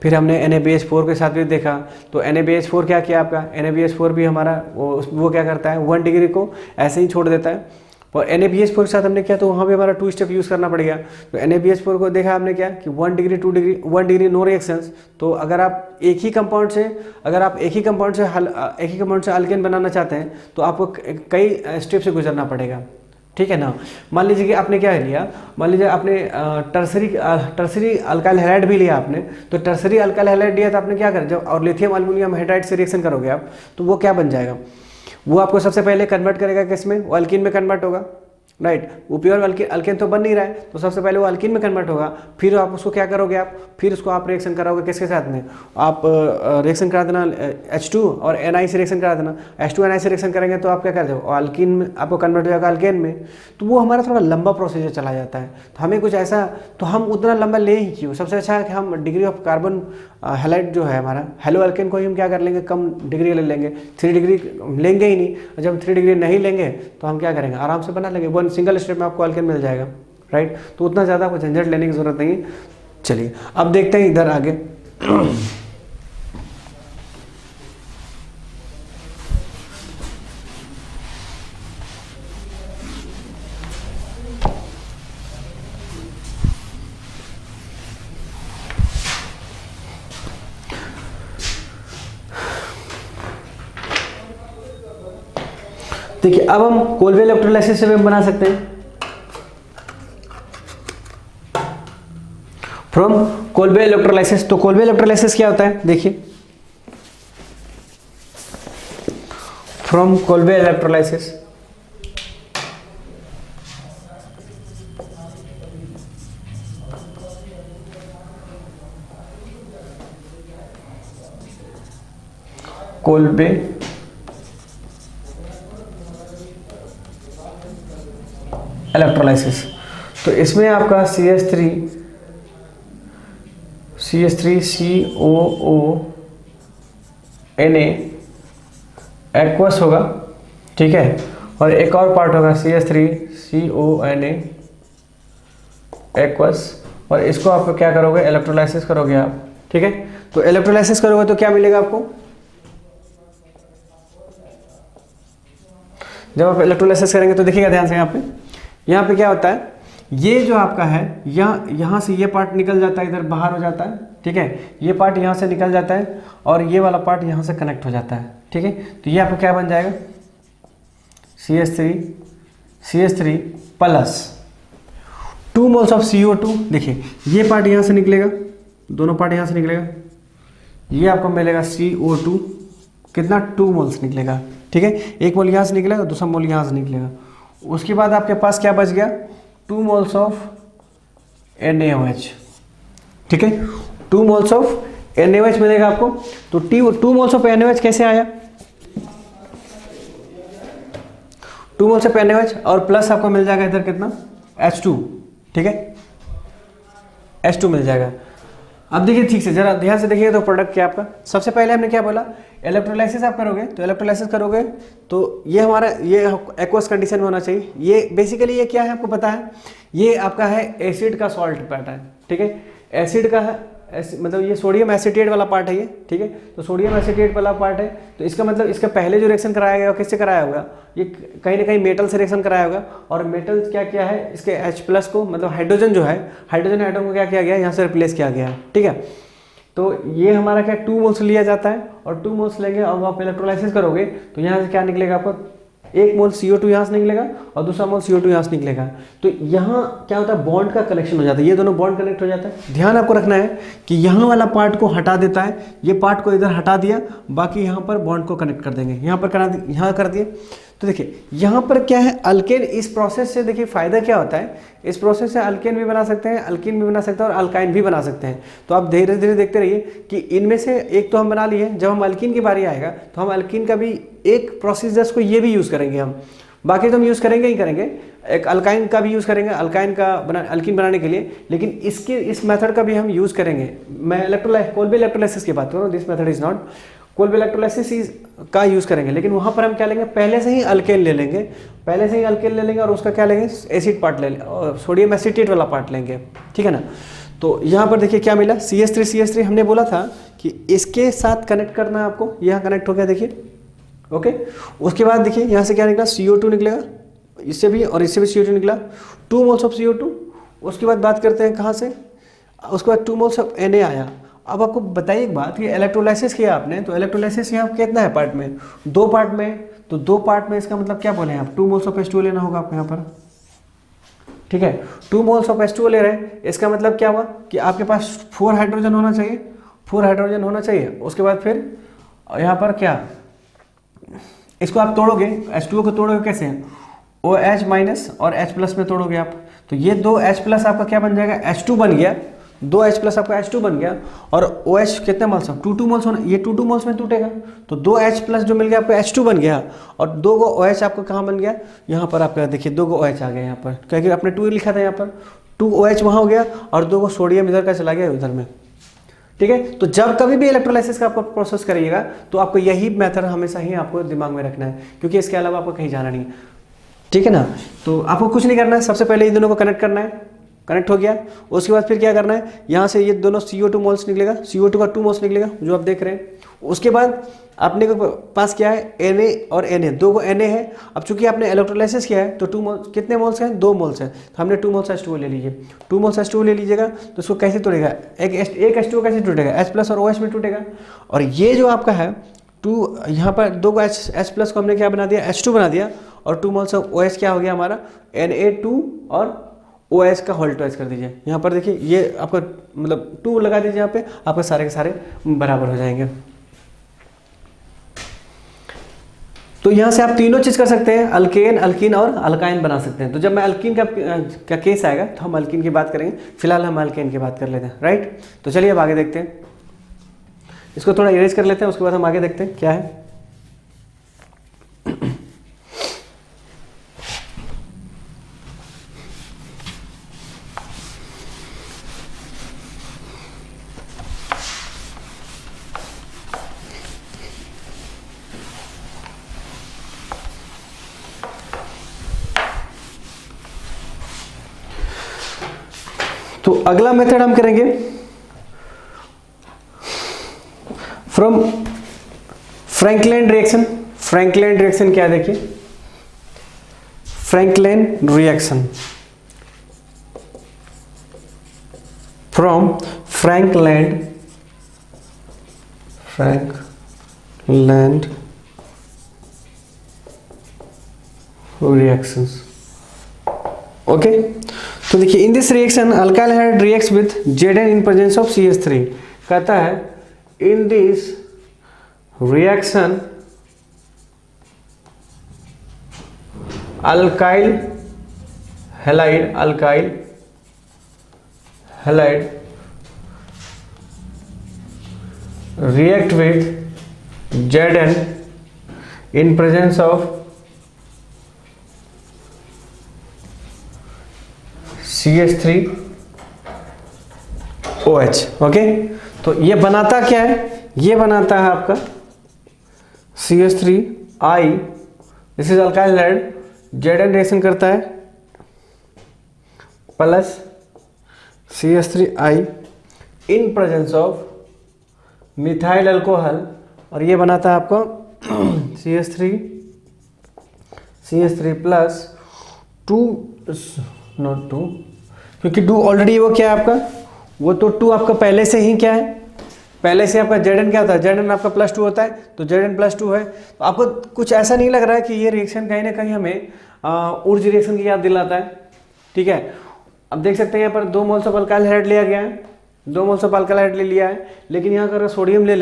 फिर हमने NaBH4 के साथ भी देखा, तो NaBH4 क्या किया आपका, NaBH4 भी हमारा वो क्या करता है 1 डिग्री को ऐसे ही छोड़ देता है। और NaBH4 के साथ हमने किया तो वहाँ भी हमारा 2 स्टेप यूज़ करना पड़ गया। तो NaBH4 को देखा हमने क्या कि 1 degree 2 degree 1 degree no reactions. तो अगर आप एक ही कंपाउंड से अल्केन बनाना चाहते हैं तो आपको कई स्टेप से गुजरना पड़ेगा, ठीक है ना। मान लीजिए कि आपने क्या लिया, मान लीजिए आपने टर्सरी अल्काइल हैलाइड भी लिया आपने, तो टर्सरी अल्काइल हैलाइड लिया तो आपने क्या करा, जब और लिथियम अल्मोनियम हाइड्राइड से रिएक्शन करोगे आप तो वो क्या बन जाएगा, वो आपको सबसे पहले कन्वर्ट करेगा किसमें, वो अल्कीन में कन्वर्ट होगा, राइट। वो प्योर अल्केन तो बन नहीं रहा है, तो सबसे पहले वो अल्कीन में कन्वर्ट होगा, फिर आप उसको क्या करोगे, आप फिर उसको आप रिएक्शन कराओगे किसके साथ में, आप रिएक्शन करा देना H2 और Na से रिएक्शन करा देना, H2 Na से रिएक्शन करेंगे तो आप क्या कर दोगे, अल्कीन में आपको कन्वर्ट हो जाएगा अल्केन में। तो वो हमारा थोड़ा लंबा प्रोसीजर चला जाता है, तो हमें कुछ ऐसा, तो हम उतना लंबा ले ही क्यों, सबसे अच्छा है कि हम डिग्री ऑफ कार्बन हैलाइड जो है हमारा हेलो अल्केन को ही हम क्या कर लेंगे, कम डिग्री ले लेंगे, 3 डिग्री लेंगे ही नहीं, और जब 3 डिग्री नहीं लेंगे तो हम क्या करेंगे, आराम से बना लेंगे, वन सिंगल स्टेप में आपको अल्केन मिल जाएगा, राइट। तो उतना ज़्यादा कुछ झंझट लेने की ज़रूरत नहीं है। चलिए अब देखते हैं इधर आगे। देखिए अब हम कोलबे इलेक्ट्रोलाइसिस से भी बना सकते हैं, फ्रॉम कोलबे इलेक्ट्रोलाइसिस। तो कोलबे इलेक्ट्रोलाइसिस क्या होता है, देखिए from Kolbe electrolysis, Kolbe electrolysis, तो इसमें आपका CH3COONA एक्वस होगा, ठीक है, और एक और पार्ट होगा CH3CONA एक्वस, और इसको आप क्या करोगे, इलेक्ट्रोलाइसिस करोगे आप, ठीक है। तो इलेक्ट्रोलाइसिस करोगे तो क्या मिलेगा आपको, जब आप इलेक्ट्रोलाइसिस करेंगे तो देखिएगा ध्यान से यहाँ पे क्या होता है, ये जो आपका है यहाँ से ये पार्ट निकल जाता है, इधर बाहर हो जाता है, ठीक है, ये पार्ट यहाँ से निकल जाता है और ये वाला पार्ट यहाँ से कनेक्ट हो जाता है, ठीक है। तो ये आपको क्या बन जाएगा, CH3 plus 2 moles of CO2। देखिए ये पार्ट यहाँ से निकलेगा, दोनों पार्ट यहाँ से निकलेगा, ये आपको मिलेगा CO2 कितना 2 मोल्स निकलेगा, ठीक है, एक मोल यहाँ से निकलेगा, दूसरा मोल यहाँ से निकलेगा। उसके बाद आपके पास क्या बच गया, 2 मोल्स ऑफ NaOH, ठीक है, 2 मोल्स ऑफ NaOH मिलेगा आपको। तो 2 मोल्स ऑफ NaOH कैसे आया, 2 मोल्स ऑफ NaOH और प्लस आपको मिल जाएगा इधर कितना H2, ठीक है, H2 मिल जाएगा। अब देखिए ठीक से जरा ध्यान से देखिए, तो प्रोडक्ट क्या आपका, सबसे पहले हमने क्या बोला, इलेक्ट्रोलाइसिस आप करोगे, तो इलेक्ट्रोलाइसिस करोगे तो ये हमारा ये एक्वस कंडीशन में होना चाहिए। ये बेसिकली ये क्या है आपको पता है, ये आपका है एसिड का सॉल्ट पैटर्न, ठीक है, एसिड का है मतलब ये सोडियम एसिटेट वाला पार्ट है ये, ठीक है। तो सोडियम एसिटेट वाला पार्ट है, तो इसका मतलब इसका पहले जो रिएक्शन कराया गया किससे कराया होगा, ये कहीं ना कहीं मेटल से रिएक्शन कराया होगा, और मेटल क्या किया है, इसके H+ को मतलब हाइड्रोजन जो है, हाइड्रोजन एटम को क्या किया गया, यहाँ से रिप्लेस किया गया है, ठीक है। तो ये हमारा क्या 2 मोल्स लिया जाता है, और 2 मोल्स लेंगे और आप इलेक्ट्रोलाइसिस करोगे तो यहाँ से क्या निकलेगा आपको एक मोल CO2 यहाँ से निकलेगा और दूसरा मोल CO2 यहाँ से निकलेगा। तो यहाँ क्या होता है, बॉन्ड का कनेक्शन हो जाता है, ये दोनों बॉन्ड कनेक्ट हो जाता है। ध्यान आपको रखना है कि यहाँ वाला पार्ट को हटा देता है, ये पार्ट को इधर हटा दिया, बाकी यहाँ पर बॉन्ड को कनेक्ट कर देंगे, यहाँ पर यहाँ कर दिए। तो देखिए यहाँ पर क्या है, अल्केन, इस प्रोसेस से देखिए फ़ायदा क्या होता है, इस प्रोसेस से अल्केन भी बना सकते हैं, अल्कीन भी बना सकते हैं और अल्काइन भी बना सकते हैं। तो आप धीरे धीरे देखते रहिए कि इनमें से एक तो हम बना लिए, जब हम अल्कीन की बारी आएगा तो हम अल्कीन का भी एक प्रोसीजर्स को ये भी यूज़ करेंगे हम, बाकी तो हम यूज़ करेंगे ही करेंगे, एक अल्काइन का भी यूज़ करेंगे, अल्काइन का अल्कीन बनाने के लिए, लेकिन इस मेथड का भी हम यूज़ करेंगे। मैं कोलबे इलेक्ट्रोलाइसिस की बात कर रहा हूँ, this method is not, Kolbe electrolysis का यूज़ करेंगे, लेकिन वहाँ पर हम क्या लेंगे, पहले से ही अल्केन ले लेंगे, पहले से ही अल्केन ले लेंगे और उसका क्या लेंगे, एसिड पार्ट ले लेंगे, सोडियम एसीटेट वाला पार्ट लेंगे, ठीक है ना। तो यहाँ पर देखिए क्या मिला, CH3 हमने बोला था कि इसके साथ कनेक्ट करना है आपको, यहाँ कनेक्ट हो गया देखिए, ओके। उसके बाद देखिए यहाँ से क्या निकला, CO2 निकलेगा, इससे भी और इससे भी CO2 निकला, 2 मोल्स ऑफ CO2। उसके बाद बात करते हैं कहाँ से, उसके बाद 2 मोल्स ऑफ Na आया। अब आपको बताइए एक बात, ये इलेक्ट्रोलाइसिस किया आपने, तो इलेक्ट्रोलाइसिस यहाँ कितना है पार्ट में, 2 पार्ट में, तो 2 पार्ट में इसका मतलब क्या बोले आप, 2 मोल्स ऑफ H2O लेना होगा आपको यहाँ पर, ठीक है। 2 मोल्स ऑफ H2O ले रहे हैं, इसका मतलब क्या हुआ कि आपके पास 4 हाइड्रोजन होना चाहिए, 4 हाइड्रोजन होना चाहिए। उसके बाद फिर यहाँ पर क्या, इसको आप तोड़ोगे, H2O को तोड़ोगे कैसे, OH माइनस और H+ में तोड़ोगे आप, तो ये 2H+ आपका क्या बन जाएगा, H2 बन गया, 2H+ आपका H2 बन गया, और OH कितने मोल्स, 2 मोल्स होना, ये 2 मोल्स में टूटेगा, तो 2H+ जो मिल गया आपको H2 बन गया, और 2 गो OH आपको कहाँ बन गया, यहाँ पर आपका देखिए 2 गो OH आ गया यहाँ पर, क्योंकि आपने 2 लिखा था यहाँ पर, 2 OH वहाँ हो गया और 2 गो सोडियम इधर का चला गया उधर में, ठीक है। तो जब कभी भी इलेक्ट्रोलाइसिस का आपको प्रोसेस करिएगा तो आपको यही मेथड हमेशा ही आपको दिमाग में रखना है, क्योंकि इसके अलावा आपको कहीं जाना नहीं है, ठीक है ना। तो आपको कुछ नहीं करना है, सबसे पहले इन दोनों को कनेक्ट करना है, कनेक्ट हो गया। उसके बाद फिर क्या करना है, यहाँ से ये दोनों CO2 मोल्स निकलेगा, CO2 का 2 मोल्स निकलेगा जो आप देख रहे हैं। उसके बाद अपने को पास क्या है, Na और Na, 2 को Na है। अब चूंकि आपने इलेक्ट्रोलाइसिस किया है तो 2 मोल्स, कितने मोल्स हैं, 2 मोल्स हैं, तो हमने 2 मोल्स H2O ले लीजिए, 2 मोल्स H2O ले लीजिएगा। तो इसको कैसे तोड़ेगा, एक H2O कैसे टूटेगा, H+ और OH में टूटेगा। और ये जो आपका है 2, यहाँ पर 2 को H+ को हमने क्या बना दिया, H2 बना दिया, और 2 मोल्स ऑफ OH क्या हो गया हमारा, Na2 और OH का होल ट्वाइस कर दीजिए। यहाँ पर देखिए ये आपका मतलब 2 लगा दीजिए, यहाँ पे आपके सारे के सारे बराबर हो जाएंगे। तो यहाँ से आप तीनों चीज़ कर सकते हैं, अल्केन, अल्कीन और अल्काइन बना सकते हैं। तो जब मैं अल्कीन का केस आएगा तो हम अल्कीन की बात करेंगे, फिलहाल हम अल्केन की बात कर लेते हैं, राइट। तो चलिए अब आगे देखते हैं, इसको थोड़ा इरेज कर लेते हैं, उसके बाद हम आगे देखते हैं क्या है। तो अगला मेथड हम करेंगे from Franklin reaction. Franklin reaction क्या है देखिए, Franklin reaction from Franklin reactions, okay. तो देखिए in this reaction alkyl hydride reacts with Zn in presence of CH3। कहता है in this reaction alkyl halide react with Zn in presence of CH3OH, okay. तो ये बनाता क्या है, ये बनाता है आपका CH3I, this is alkyl hydride, Zn reaction करता है plus CH3I in presence of methyl alcohol, और ये बनाता है आपको CH3 प्लस 2 नॉट 2, क्योंकि 2 ऑलरेडी वो क्या है आपका, वो तो 2 आपका पहले से ही क्या है, पहले से आपका Zn क्या होता है, Zn आपका +2 होता है, तो Zn +2 है। तो आपको कुछ ऐसा नहीं लग रहा है कि ये रिएक्शन कहीं ना कहीं हमें ऊर्ज रिएक्शन की याद दिलाता है, ठीक है। अब देख सकते हैं यहाँ पर 2 मोल्स ऑफ अल्काइल हाइड्राइड लिया गया है, 2 मोल्स ऑफ अल्काइल हाइड्राइड ले लिया है, लेकिन यहाँ अगर सोडियम ले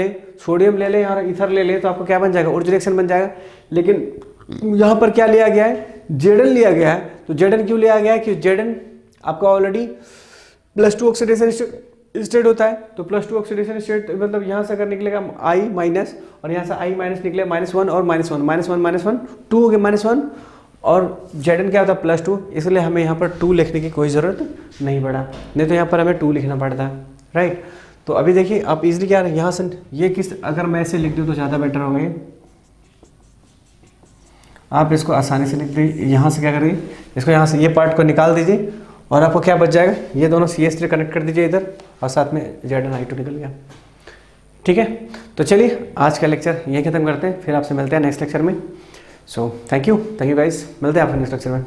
लें यहाँ ईथर ले लें तो आपको क्या बन जाएगा, ऊर्ज रिएक्शन बन जाएगा। लेकिन यहाँ पर क्या लिया गया है, Zn लिया गया है। तो Zn क्यों लिया गया है, कि Zn आपका ऑलरेडी +2 ऑक्सीडेशन स्टेट होता है। तो +2 ऑक्सीडेशन स्टेट मतलब यहाँ से अगर निकलेगा I माइनस और यहाँ से I माइनस निकले -1 और -1 2 हो गए -1 और Zn क्या होता है +2, इसलिए हमें यहाँ पर 2 लिखने की कोई ज़रूरत नहीं पड़ा, नहीं तो यहाँ पर हमें 2 लिखना पड़ता है, राइट। तो अभी देखिए आप इजीली क्या यहाँ से ये किस अगर मैं ऐसे लिख दूँ तो ज़्यादा बेटर होगा। ये आप इसको आसानी से लिख दीजिए, यहाँ से क्या करिए, इसको यहाँ से ये पार्ट को निकाल दीजिए और आपको क्या बच जाएगा, ये दोनों CH3 कनेक्ट कर दीजिए इधर और साथ में Zn(I2) निकल गया, ठीक है। तो चलिए आज का लेक्चर यहीं ख़त्म करते हैं, फिर आपसे मिलते हैं नेक्स्ट लेक्चर में। सो थैंक यू गाइस, मिलते हैं आपसे नेक्स्ट लेक्चर में।